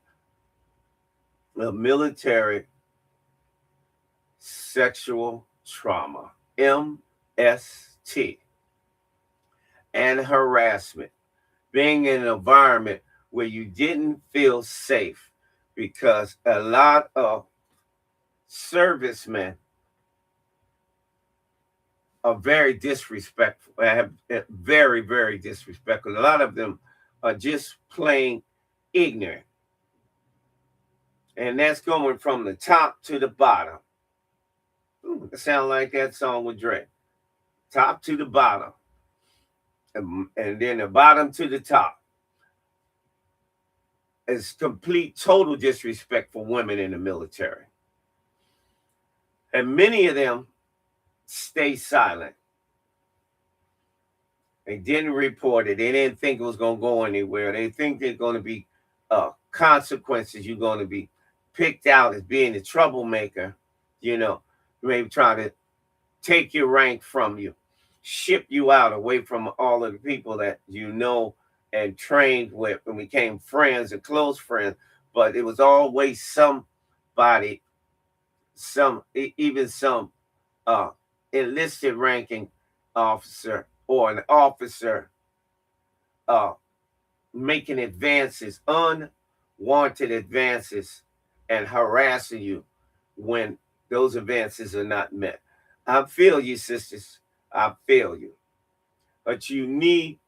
The military sexual trauma, MST, and harassment, being in an environment where you didn't feel safe, because a lot of servicemen are very disrespectful, very, very disrespectful. A lot of them are just plain ignorant. And that's going from the top to the bottom. Ooh, it sounds like that song with Drake. Top to the bottom. And then the bottom to the top. It's complete, total disrespect for women in the military. And many of them stay silent. They didn't report it. They didn't think it was going to go anywhere. They think there's going to be consequences. You're going to be picked out as being the troublemaker, maybe trying to take your rank from you, ship you out away from all of the people that you know and trained with and became friends and close friends. But it was always somebody, even some enlisted ranking officer or an officer making advances, unwanted advances, and harassing you when those advances are not met. I feel you, sisters. I feel you. But you need,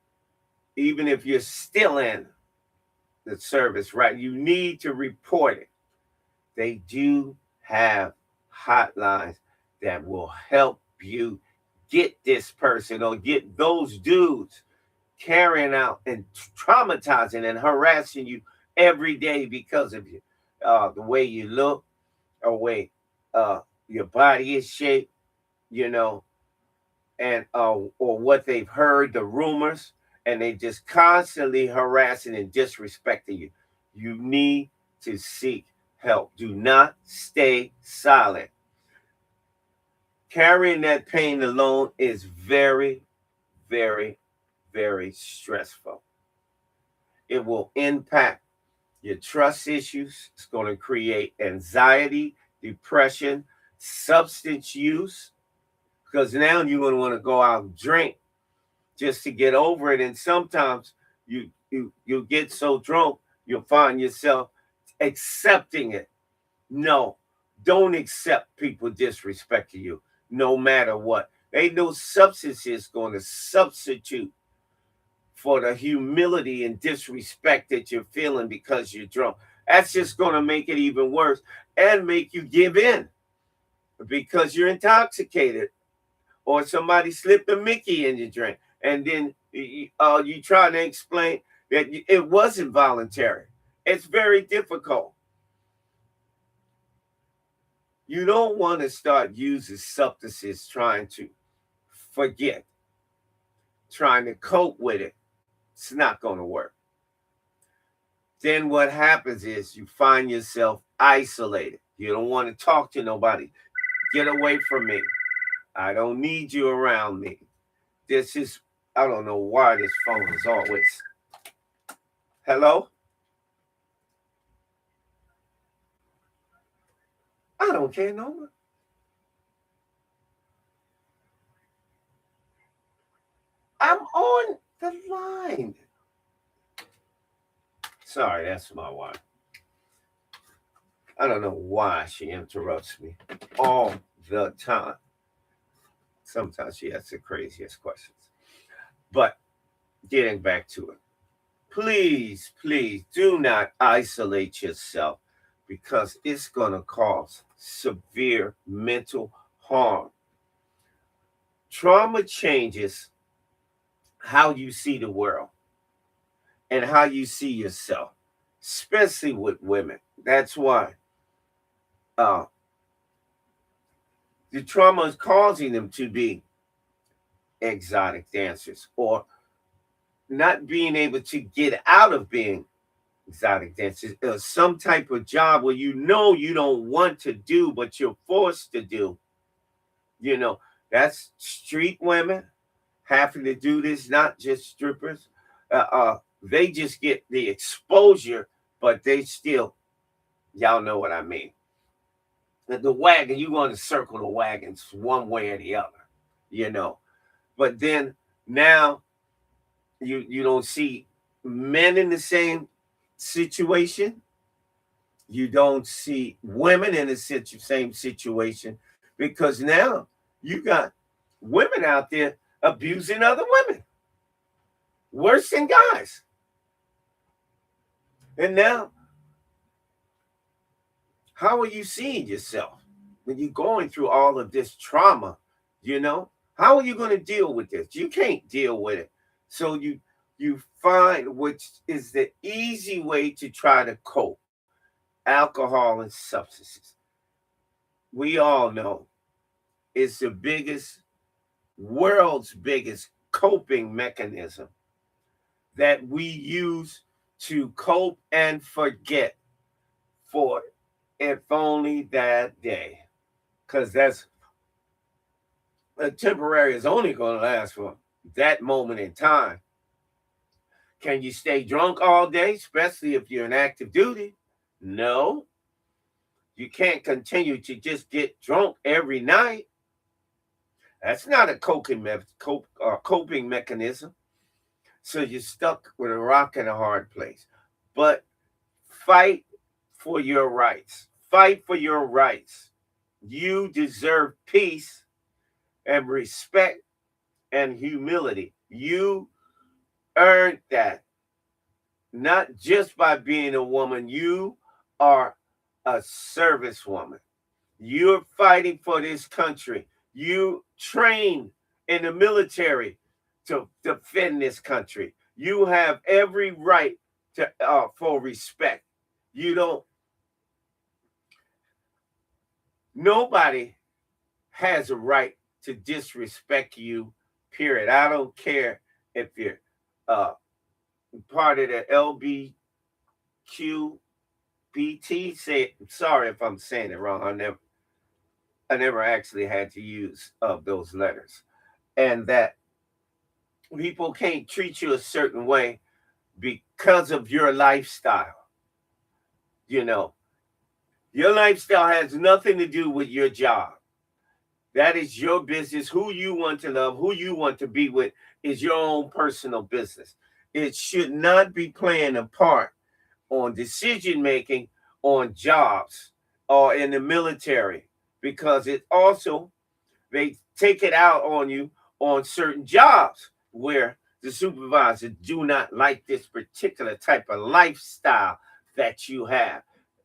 even if you're still in the service, right, you need to report it. They do have hotlines that will help you get this person or get those dudes carrying out and traumatizing and harassing you every day because of you, the way you look, or way your body is shaped, and or what they've heard, the rumors, and they just constantly harassing and disrespecting you. You need to seek help. Do not stay silent. Carrying that pain alone is very, very, very stressful. It will impact your trust issues. It's going to create anxiety, depression, substance use, because now you're going to want to go out and drink just to get over it. And sometimes you get so drunk, you'll find yourself accepting it. No, don't accept people disrespecting you, no matter what. Ain't no substance is going to substitute for the humility and disrespect that you're feeling because you're drunk. That's just going to make it even worse and make you give in because you're intoxicated, or somebody slipped a Mickey in your drink, and then you try to explain that it wasn't voluntary. It's very difficult. You don't want to start using substances trying to forget, trying to cope with it. It's not going to work. Then what happens is you find yourself isolated. You don't want to talk to nobody. Get away from me. I don't need you around me. This is, I don't know why this phone is always. Hello? I don't care no more. I'm on the line. Sorry, that's my wife. I don't know why she interrupts me all the time. Sometimes she asks the craziest questions. But getting back to it, please, please do not isolate yourself because it's going to cause severe mental harm. Trauma changes how you see the world and how you see yourself, especially with women. That's why uh, the trauma is causing them to be exotic dancers or not being able to get out of being exotic dancers, some type of job where you know you don't want to do, but you're forced to do. You know, that's street women having to do this, not just strippers. They just get the exposure, but they still, y'all know what I mean. The wagon, you want to circle the wagons one way or the other, you know. But then now you don't see men in the same situation. You don't see women in the same situation because now you got women out there abusing other women worse than guys. And now, how are you seeing yourself when you're going through all of this trauma? You know, how are you going to deal with this? You can't deal with it. So you find which is the easy way to try to cope: alcohol and substances. We all know it's the world's biggest coping mechanism that we use to cope and forget for if only that day. Because that's a temporary is only going to last for that moment in time. Can you stay drunk all day, especially if you're in active duty? No. You can't continue to just get drunk every night. That's not a coping mechanism. So you're stuck with a rock and a hard place. But fight for your rights. Fight for your rights. You deserve peace and respect and humility. You earned that. Not just by being a woman. You are a service woman. You're fighting for this country. You train in the military to defend this country. You have every right to for respect. You don't. Nobody has a right to disrespect you. Period. I don't care if you're part of the LBQBT. Sorry if I'm saying it wrong. I never actually had to use those letters, and that people can't treat you a certain way because of your lifestyle. You know, your lifestyle has nothing to do with your job. That is your business. Who you want to love, who you want to be with is your own personal business. It should not be playing a part on decision making on jobs or in the military because it also, they take it out on you on certain jobs where the supervisor do not like this particular type of lifestyle that you have.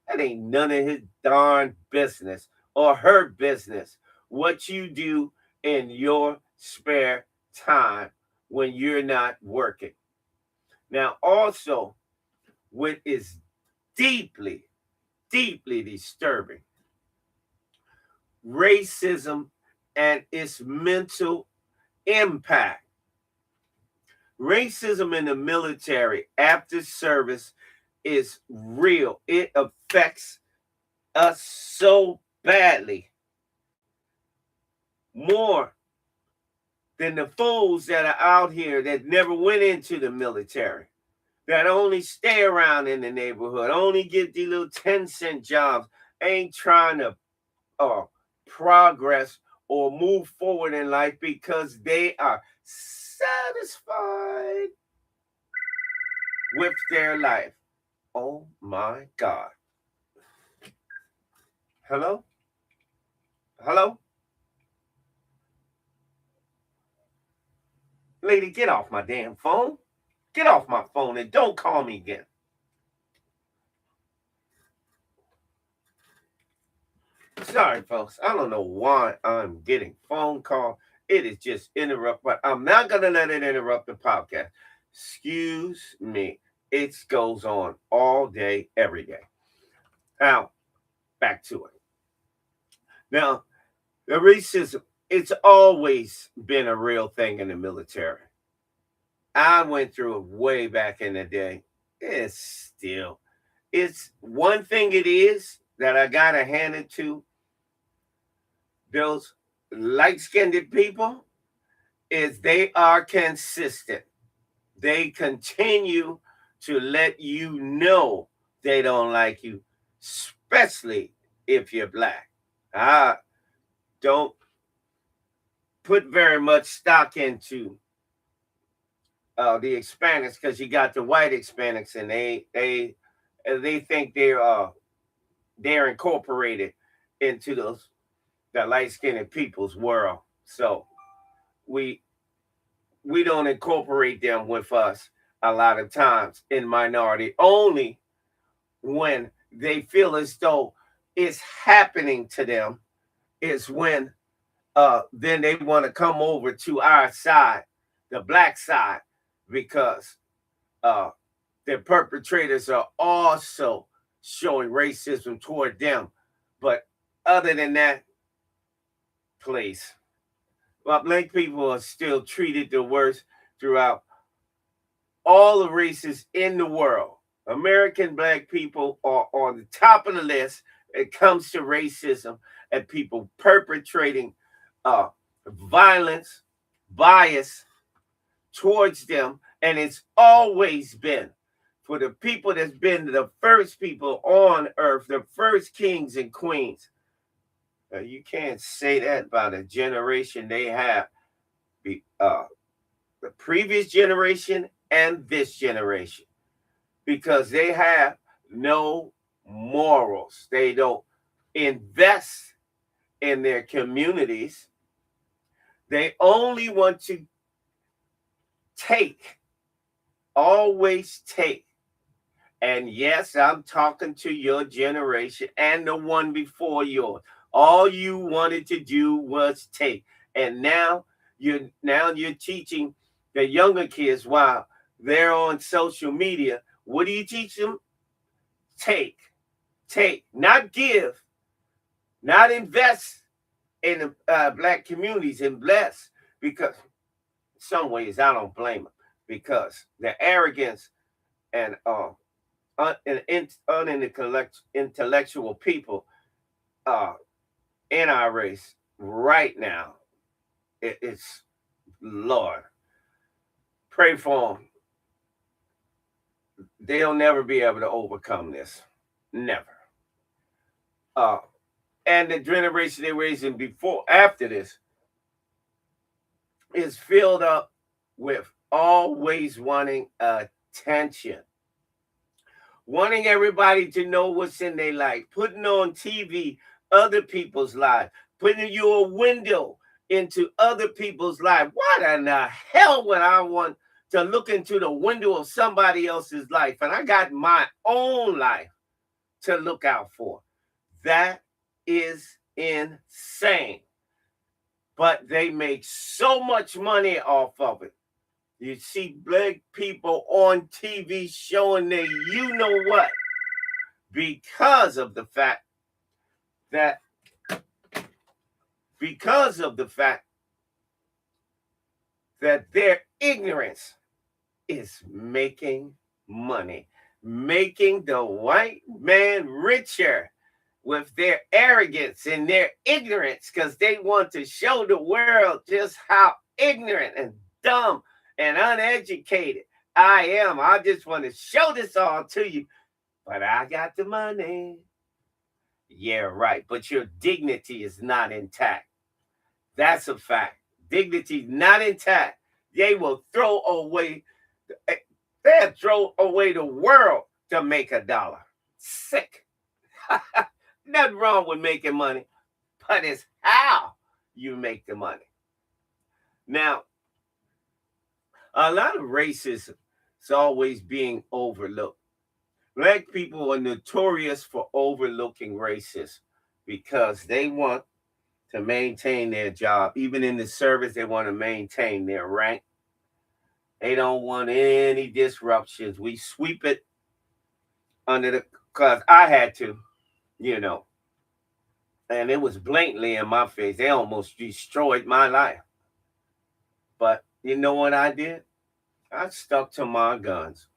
That ain't none of his darn business or her business. What you do in your spare time when you're not working. Now, also, what is deeply, deeply disturbing, racism and its mental impact. Racism in the military after service is real. It affects us so badly, more than the fools that are out here that never went into the military, that only stay around in the neighborhood, only get these little 10-cent jobs, ain't trying to progress or move forward in life because they are satisfied with their life. Oh my God. Hello? Hello? Lady, get off my damn phone. Get off my phone and don't call me again. Sorry, folks. I don't know why I'm getting phone call. It is just interrupt, but I'm not gonna let it interrupt the podcast. Excuse me. It goes on all day, every day. Now, back to it. Now, the racism, it's always been a real thing in the military. I went through it way back in the day. It's one thing it is that I gotta hand it to those light-skinned people is they are consistent. They continue to let you know they don't like you, especially if you're black. I don't put very much stock into the Hispanics because you got the white Hispanics and they think they're incorporated into the light skinned people's world. So we we don't incorporate them with us a lot of times in minority only when they feel as though it's happening to them is when then they want to come over to our side, the black side, because uh, the perpetrators are also showing racism toward them. But other than that, please, well, black people are still treated the worst throughout all the races in the world. American black people are on the top of the list. It comes to racism and people perpetrating uh, violence, bias towards them, and it's always been for the people that's been the first people on earth, the first kings and queens. You can't say that about a generation they have, the previous generation and this generation, because they have no morals. They don't invest in their communities. They only want to take, always take. And yes, I'm talking to your generation and the one before yours. All you wanted to do was take. And now you're teaching the younger kids while they're on social media. What do you teach them? Take, not give, not invest in the black communities and bless. Because in some ways I don't blame them because the arrogance and unintellectual people in our race right now. It's Lord, pray for them. They'll never be able to overcome this. Never. Uh, and the generation they're raising after this, is filled up with always wanting attention, wanting everybody to know what's in their life, putting on TV other people's lives, putting you a window into other people's life. What in the hell would I want to look into the window of somebody else's life? And I got my own life to look out for. That is insane. But they make so much money off of it. You see black people on TV showing their you know what because of the fact that their ignorance is making money, making the white man richer with their arrogance and their ignorance because they want to show the world just how ignorant and dumb and uneducated I am. I just want to show this all to you, but I got the money. Yeah, right. But your dignity is not intact. That's a fact. Dignity not intact. They will they'll throw away the world to make a dollar. Sick. Nothing wrong with making money, but it's how you make the money. Now, A lot of racism is always being overlooked. Black people are notorious for overlooking racism because they want to maintain their job. Even in the service, they want to maintain their rank. They don't want any disruptions. We sweep it under the, because I had to, you know, and it was blatantly in my face. They almost destroyed my life. But you know what I did? I stuck to my guns.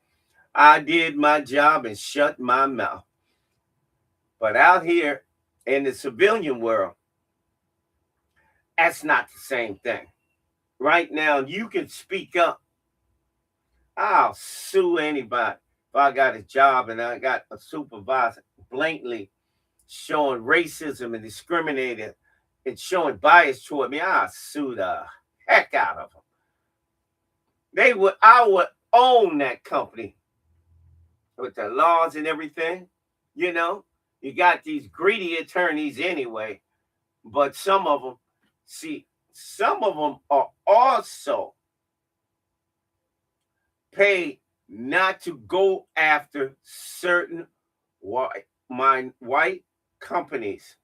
I did my job and shut my mouth. But out here in the civilian world, that's not the same thing. Right now, you can speak up. I'll sue anybody. If I got a job and I got a supervisor blatantly showing racism and discriminating and showing bias toward me, I'll sue the heck out of them. I would own that company with the laws and everything. You know, you got these greedy attorneys anyway, but some of them, some of them are also paid not to go after certain white companies.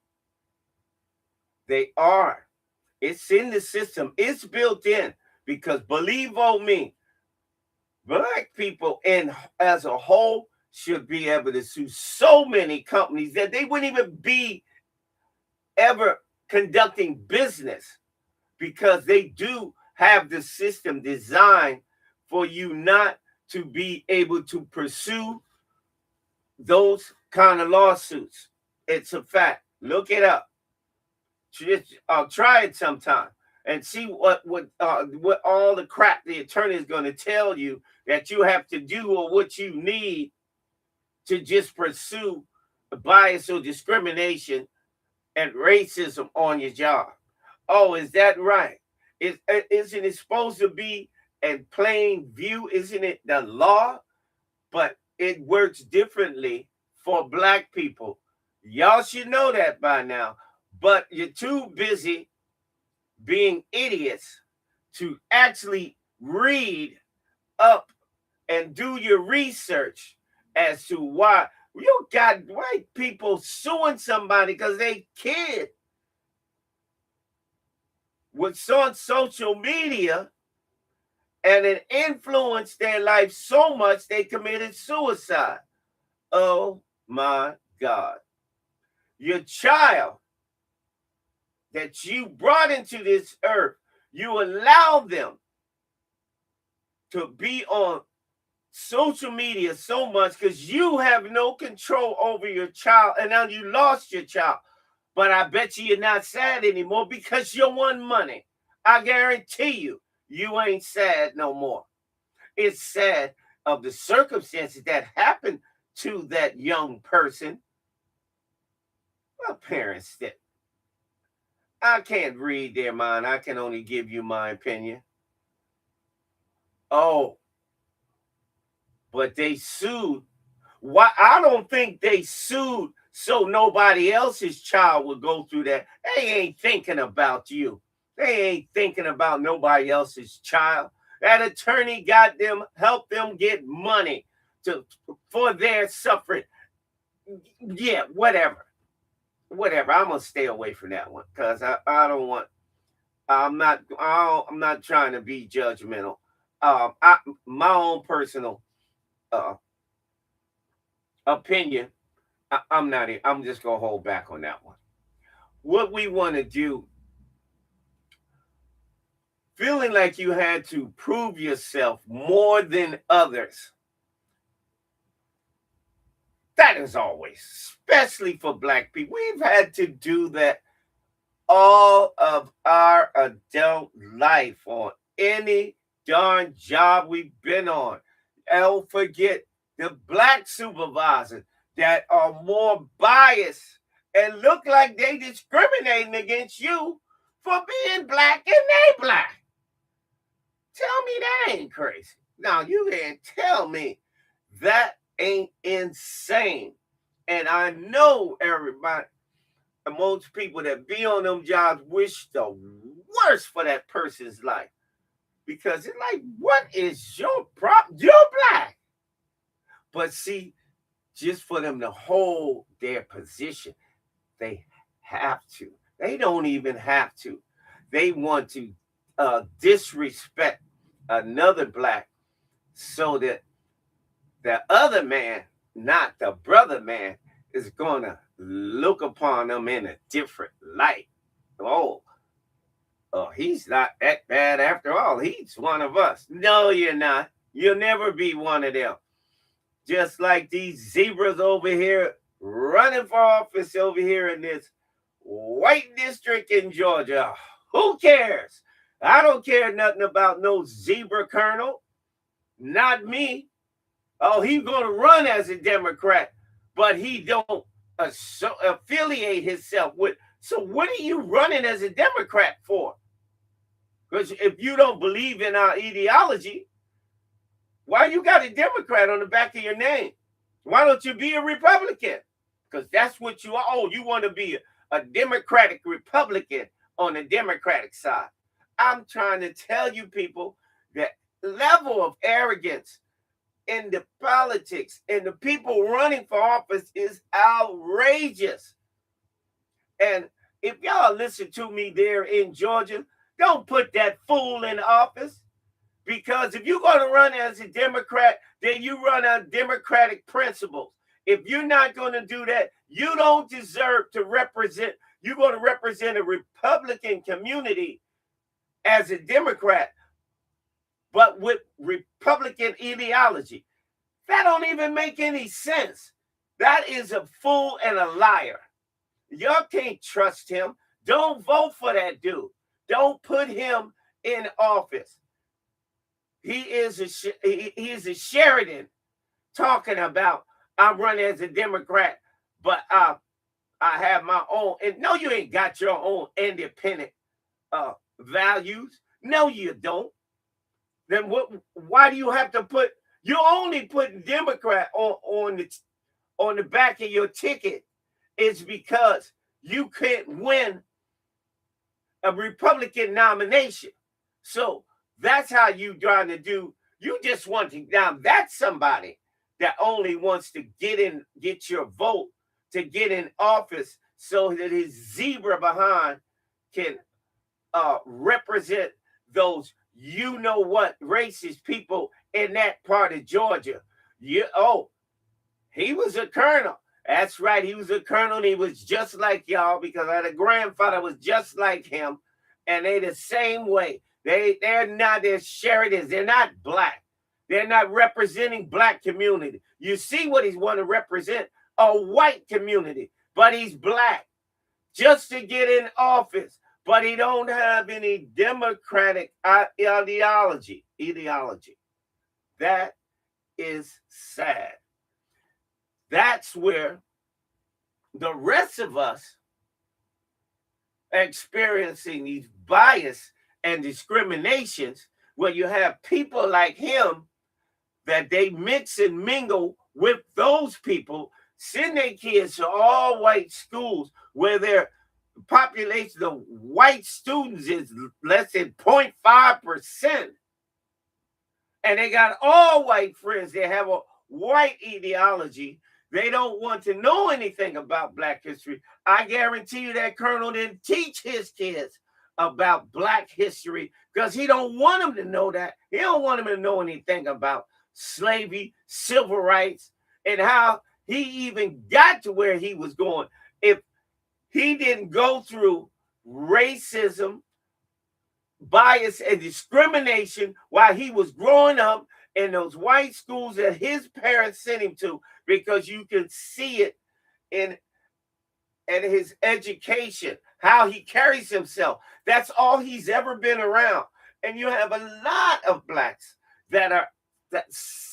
They are. It's in the system. It's built in because believe me, black people as a whole should be able to sue so many companies that they wouldn't even be ever conducting business because they do have the system designed for you not to be able to pursue those kind of lawsuits. It's a fact. Look it up. Try it sometime and see what all the crap the attorney is going to tell you that you have to do or what you need to just pursue bias or discrimination and racism on your job. Oh, is that right? Isn't it supposed to be in plain view? Isn't it the law? But it works differently for black people. Y'all should know that by now. But you're too busy being idiots to actually read up and do your research as to why you got white people suing somebody because they kid was on social media and it influenced their life so much they committed suicide. Oh my God. Your child that you brought into this earth, you allow them to be on social media so much because you have no control over your child, and now you lost your child. But I bet you're not sad anymore because you won money. I guarantee you ain't sad no more. It's sad of the circumstances that happened to that young person. Well, parents did. I can't read their mind. I can only give you my opinion. Oh, but they sued. Why? I don't think they sued so nobody else's child would go through that. They ain't thinking about you. They ain't thinking about nobody else's child. That attorney got them, helped them get money for their suffering. Yeah, whatever. I'm gonna stay away from that one because I don't want. I'm not trying to be judgmental. My own personal uh, opinion. I'm not. I'm just gonna hold back on that one. What we want to do, feeling like you had to prove yourself more than others. That is always, especially for black people. We've had to do that all of our adult life on any darn job we've been on. Don't forget the black supervisors that are more biased and look like they discriminating against you for being black and they black. Tell me that ain't crazy. Now you can't tell me that ain't insane. And I know everybody, most people that be on them jobs wish the worst for that person's life because it's like, what is your problem? You're black. But see, just for them to hold their position, they have to. They don't even have to. They want to disrespect another black so that the other man, not the brother man, is going to look upon them in a different light. Oh, he's not that bad after all. He's one of us. No, you're not. You'll never be one of them. Just like these zebras over here running for office over here in this white district in Georgia. Who cares? I don't care nothing about no zebra colonel. Not me. Oh, he's going to run as a Democrat, but he don't affiliate himself with. So what are you running as a Democrat for? Because if you don't believe in our ideology, why you got a Democrat on the back of your name? Why don't you be a Republican? Because that's what you are. Oh, you want to be a Democratic Republican on the Democratic side. I'm trying to tell you people that level of arrogance in the politics and the people running for office is outrageous. And if y'all listen to me there in Georgia, don't put that fool in office. Because if you're going to run as a Democrat, then you run on democratic principles. If you're not going to do that, you don't deserve to represent. You're going to represent a Republican community as a Democrat, but with Republican ideology. That don't even make any sense. That is a fool and a liar. Y'all can't trust him. Don't vote for that dude. Don't put him in office. He is a Sheridan talking about I'm running as a Democrat, but I have my own. And no, you ain't got your own independent values. No, you don't. Then what? Why do you have to put? You only put Democrat on the back of your ticket is because you can't win a Republican nomination. So that's how you trying to do. You just want to. Now that's somebody that only wants to get your vote to get in office so that his zebra behind can represent those you know what racist people in that part of Georgia. He was a colonel. That's right. He was a colonel. And he was just like y'all because I had a grandfather was just like him. And they the same way. They're not, they're Sheridans. They're not black. They're not representing black community. You see what he's want to represent? A white community. But he's black. Just to get in office. But he don't have any democratic ideology. That is sad. That's where the rest of us are experiencing these bias and discriminations where you have people like him that they mix and mingle with those people, send their kids to all white schools where their population of white students is less than 0.5%. And they got all white friends. They have a white ideology. They don't want to know anything about black history. I guarantee you that Colonel didn't teach his kids about black history because he don't want them to know that. He don't want them to know anything about slavery, civil rights, and how he even got to where he was going. If he didn't go through racism, bias, and discrimination while he was growing up in those white schools that his parents sent him to, because you can see it in his education, how he carries himself. That's all he's ever been around. And you have a lot of blacks that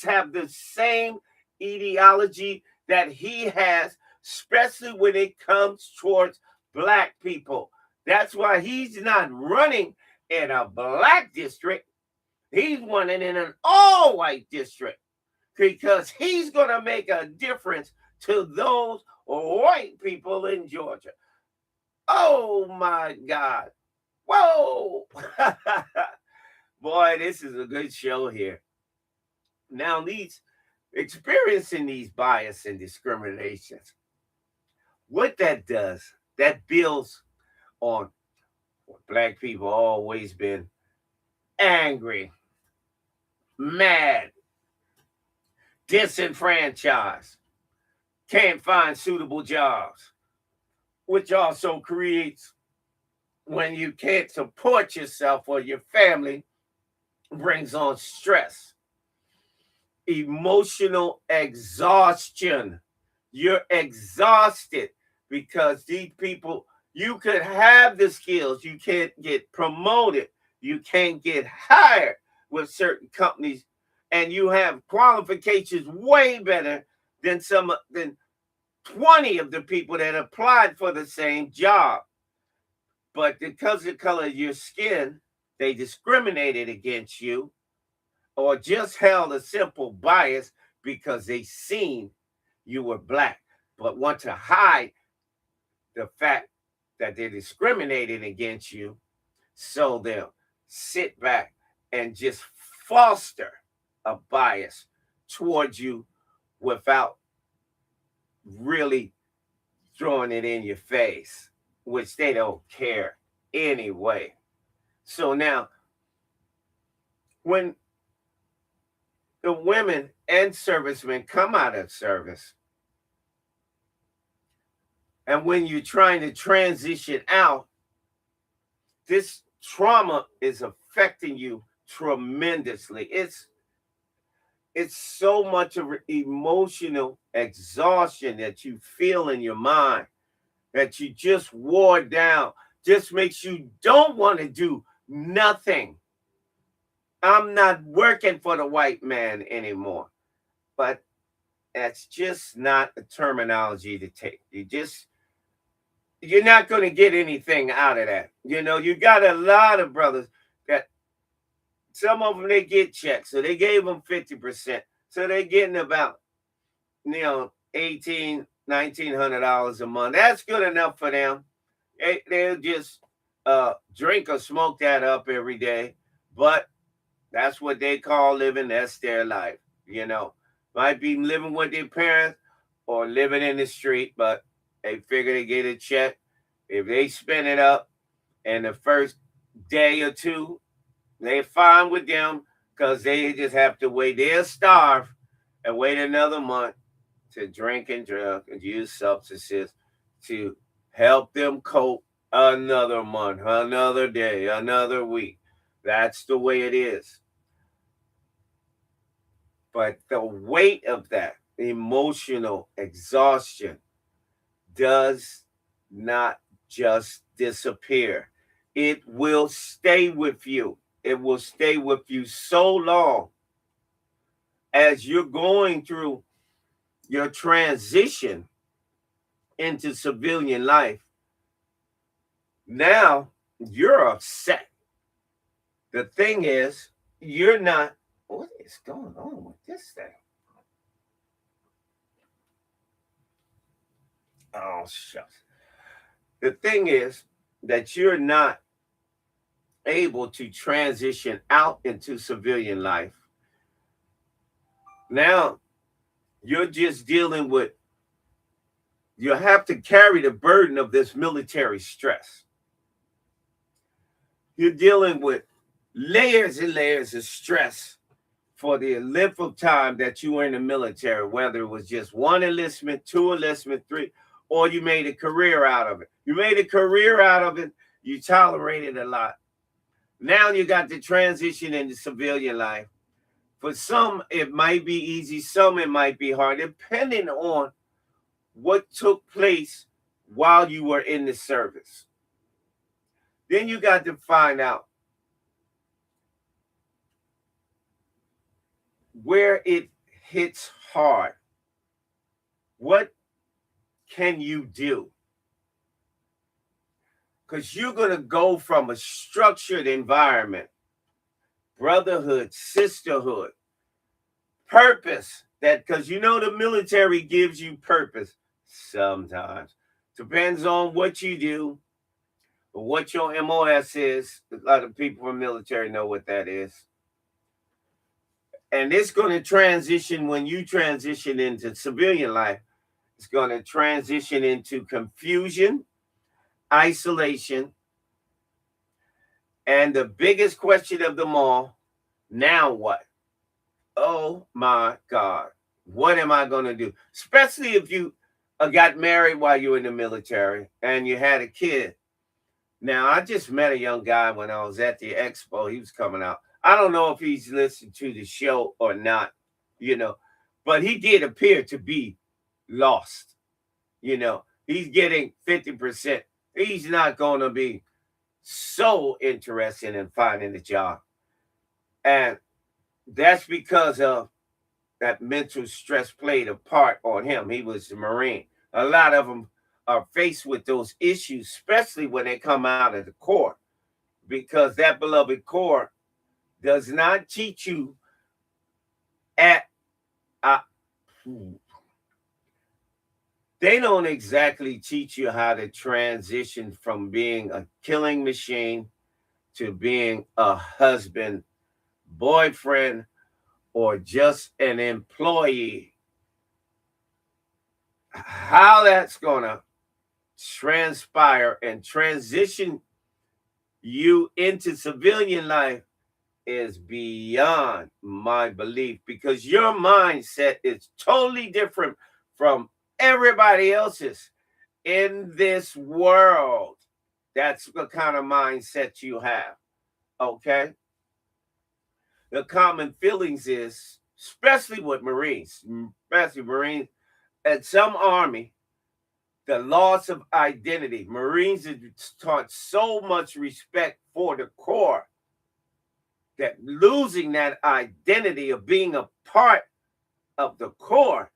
have the same ideology that he has, especially when it comes towards black people. That's why he's not running in a black district. He's running in an all-white district because he's going to make a difference to those white people in Georgia. Oh, my God. Whoa. Boy, Boy, this is a good show here. Now, experiencing these bias and discriminations, what that does, that builds on what black people always been: angry, mad, disenfranchised, can't find suitable jobs, which also creates, when you can't support yourself or your family, brings on stress, emotional exhaustion. You're exhausted because these people, you could have the skills, you can't get promoted, you can't get hired with certain companies, and you have qualifications way better than 20 of the people that applied for the same job. But because of the color of your skin, they discriminated against you or just held a simple bias because they seen you were black, but want to hide the fact that they're discriminating against you. So they'll sit back and just foster a bias towards you without really throwing it in your face, which they don't care anyway. So now, when the women and servicemen come out of service, and when you're trying to transition out, this trauma is affecting you tremendously. It's so much of emotional exhaustion that you feel in your mind, that you just wore down, just makes you don't want to do nothing. I'm not working for the white man anymore. But that's just not a terminology to take. You're not going to get anything out of that. You got a lot of brothers that, some of them, they get checks. So they gave them 50%. So they're getting about, $1,800-$1,900 a month. That's good enough for them. They'll just drink or smoke that up every day. But that's what they call living. That's their life. Might be living with their parents or living in the street, but they figure they get a check. If they spend it up in the first day or two, they're fine with them because they just have to wait. They'll starve and wait another month to drink and drug and use substances to help them cope another month, another day, another week. That's the way it is. But the weight of that emotional exhaustion does not just disappear. It will stay with you. It will stay with you so long as you're going through your transition into civilian life. Now you're upset. The thing is, you're not. What is going on with this thing? Oh, shucks. The thing is that you're not able to transition out into civilian life. Now you're just dealing with, you have to carry the burden of this military stress. You're dealing with layers and layers of stress for the length of time that you were in the military, whether it was just one enlistment, two enlistment, three, or you made a career out of it. You made a career out of it, you tolerated a lot. Now you got to transition into civilian life. For some, it might be easy, some it might be hard, depending on what took place while you were in the service. Then you got to find out where it hits hard. What can you do? Because you're going to go from a structured environment, brotherhood, sisterhood, purpose, that because the military gives you purpose sometimes. Depends on what you do. What your MOS is, a lot of people in the military know what that is. And it's going to transition when you transition into civilian life. It's going to transition into confusion, isolation, and the biggest question of them all, now what? Oh my God. What am I going to do? Especially if you got married while you were in the military and you had a kid. Now, I just met a young guy when I was at the expo. He was coming out. I don't know if he's listened to the show or not, you know, but he did appear to be lost. You know, he's getting 50%. He's not going to be so interested in finding a job. And that's because of that mental stress played a part on him. He was a Marine. A lot of them are faced with those issues, especially when they come out of the Corps, because that beloved Corps does not teach you at they don't exactly teach you how to transition from being a killing machine to being a husband, boyfriend, or just an employee. How that's going to transpire and transition you into civilian life is beyond my belief, because your mindset is totally different from everybody else's in this world. That's the kind of mindset you have. Okay. The common feelings is, especially with Marines, at some army, the loss of identity. Marines are taught so much respect for the Corps that losing that identity of being a part of the Corps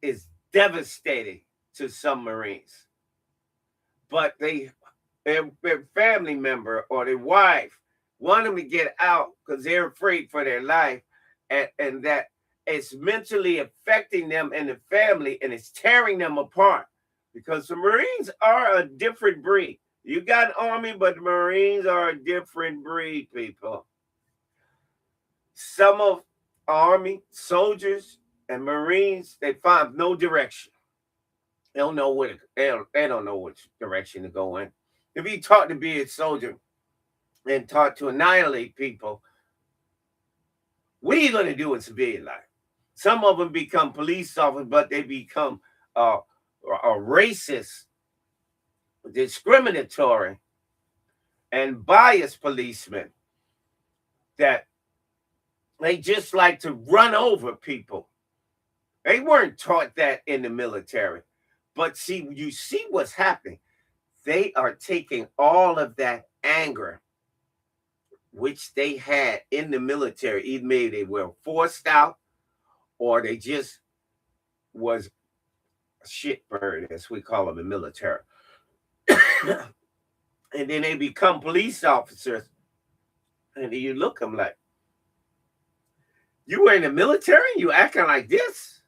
is devastating to some Marines. But their family member or their wife want them to get out because they're afraid for their life, and that it's mentally affecting them and the family, and it's tearing them apart, because the Marines are a different breed. You got Army, but the Marines are a different breed, people. Some of Army soldiers and Marines, they find no direction. They don't know what they don't know which direction to go in. If you taught to be a soldier and taught to annihilate people, what are you going to do in civilian life? Some of them become police officers, but they become a racist, discriminatory, and biased policemen that they just like to run over people. They weren't taught that in the military. But see, you see what's happening. They are taking all of that anger, which they had in the military. Either maybe they were forced out, or they just was a shitbird, as we call them in the military. And then they become police officers. And you look them like, you were in the military? You acting like this?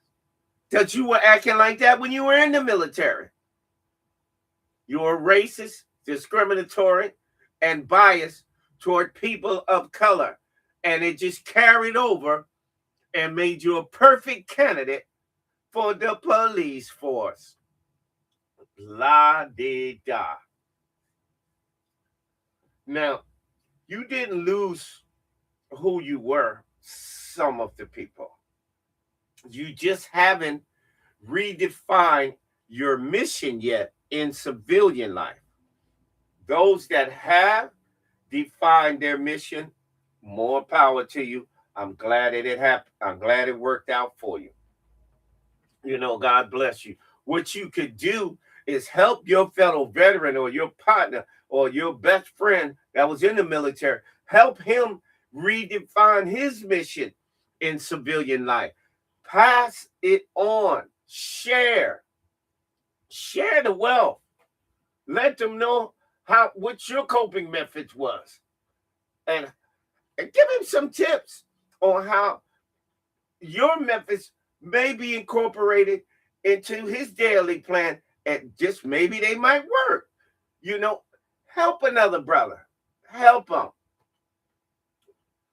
That you were acting like that when you were in the military. You were racist, discriminatory, and biased toward people of color. And it just carried over and made you a perfect candidate for the police force. La di da. Now, you didn't lose who you were, some of the people. You just haven't redefined your mission yet in civilian life. Those that have defined their mission, more power to you. I'm glad that it happened. I'm glad it worked out for you. You know, God bless you. What you could do is help your fellow veteran or your partner or your best friend that was in the military. Help him redefine his mission in civilian life. Pass it on. Share the wealth. Let them know what your coping methods was, and give him some tips on how your methods may be incorporated into his daily plan, and just maybe they might work. You know, Help another brother. Help them.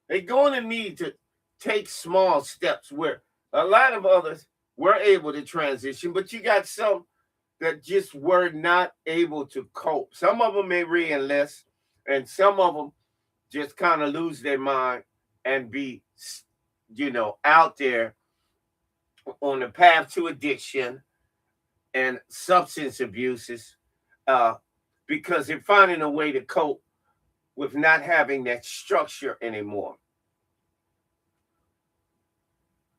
They're going to need to take small steps where a lot of others were able to transition, but you got some that just were not able to cope. Some of them may re-enlist, and some of them just kind of lose their mind and be, out there on the path to addiction and substance abuses, because they're finding a way to cope with not having that structure anymore.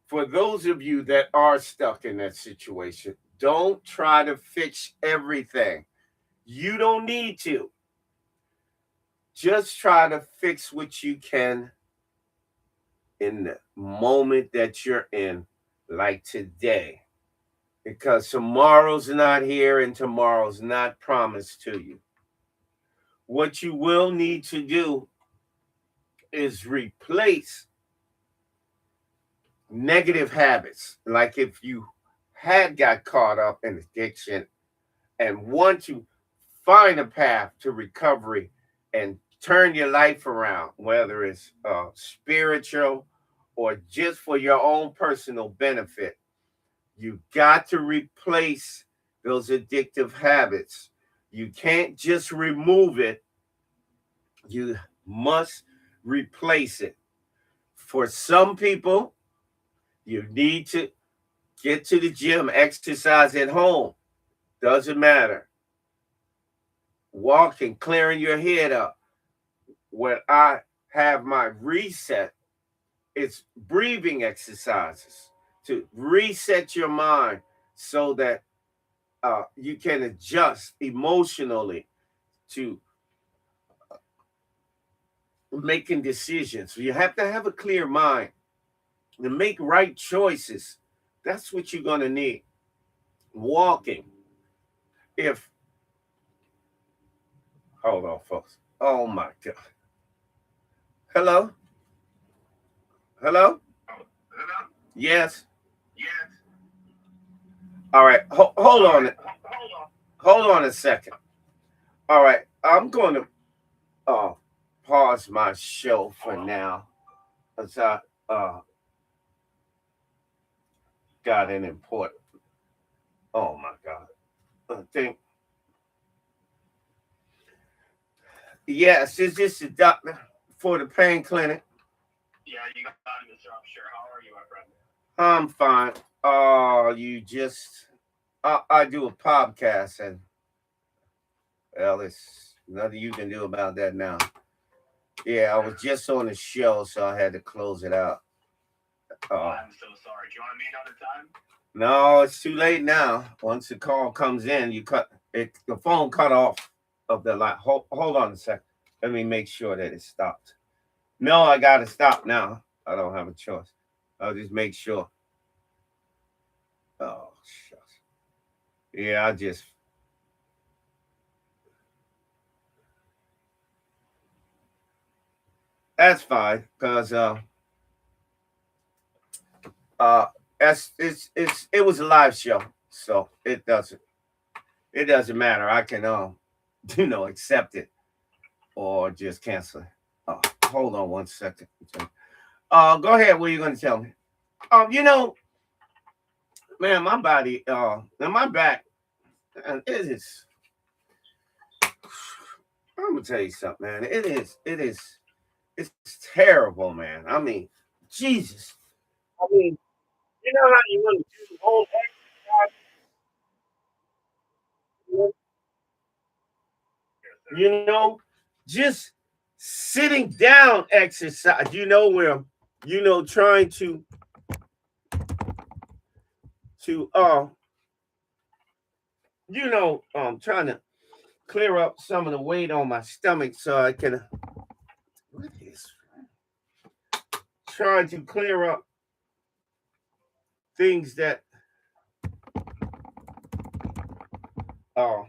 For those of you that are stuck in that situation, don't try to fix everything. You don't need to. Just try to fix what you can in the moment that you're in, like today. Because tomorrow's not here and tomorrow's not promised to you. What you will need to do is replace negative habits. Like if you had got caught up in addiction and want to find a path to recovery and turn your life around, whether it's spiritual or just for your own personal benefit, you got to replace those addictive habits. You can't just remove it. You must replace it. For some people, you need to get to the gym, exercise at home. Doesn't matter. Walking, clearing your head up. When I have my reset, it's breathing exercises to reset your mind so that you can adjust emotionally to making decisions. You have to have a clear mind to make right choices. That's what you're going to need. Walking. Hold on, folks. Oh my God. Hello? Hello? Yes. All right. Hold on. Hold on a second. All right. I'm going to pause my show for now as I got an important. Oh my God. I think. Yes, is this the doctor for the pain clinic? Yeah, you got it, Mr. Officer. How are you, my friend? I'm fine. Oh, I do a podcast, and well, there's nothing you can do about that now. Yeah, I was just on the show, so I had to close it out. I'm so sorry. Do you want to meet another time? No, it's too late now. Once the call comes in, you cut it. The phone cut off of the line. Hold on a second. Let me make sure that it stopped. No, I got to stop now. I don't have a choice. I'll just make sure. Oh, shucks. Yeah, I just. That's fine, cause uh, it was a live show, so it doesn't matter. I can accept it or just cancel it. Hold on one second. Go ahead. What are you going to tell me? You know, man, my body, and my back, and it is. I'm gonna tell you something, man. It's terrible, man. I mean, Jesus. I mean, you know how you want to do the whole exercise, you know, just sitting down exercise, where, trying to trying to clear up some of the weight on my stomach so I can what is trying to clear up things that uh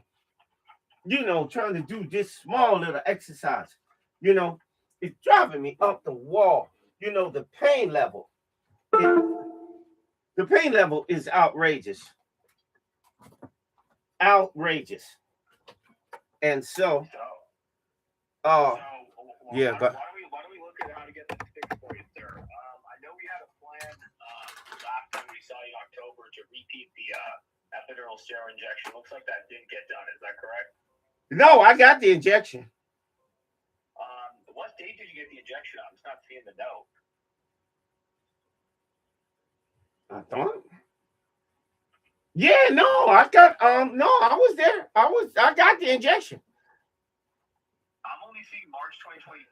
trying to do this small little exercise, you know, it's driving me up the wall. The pain level. The pain level is outrageous. Outrageous. And so Oh, yeah, why but don't we look at how to get this fixed for you, sir? I know we had a plan last time we saw you in October to repeat the epidural steroid injection. Looks like that didn't get done. Is that correct? no, I got the injection. What date did you get the injection on? I'm just not seeing the note. I thought. Yeah, no, I got no, I was there. I got the injection. I'm only seeing March 2025.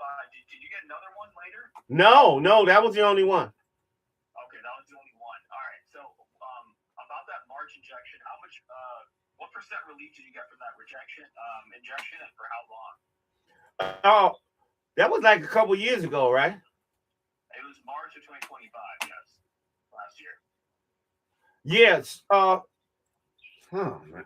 Did you get another one later? No, that was the only one. Okay, that was the only one. All right. So, about that March injection, what percent relief did you get from that injection, and for how long? Oh, that was like a couple years ago, right? It was March of 2025. Yes, last year. Yes. Oh, man.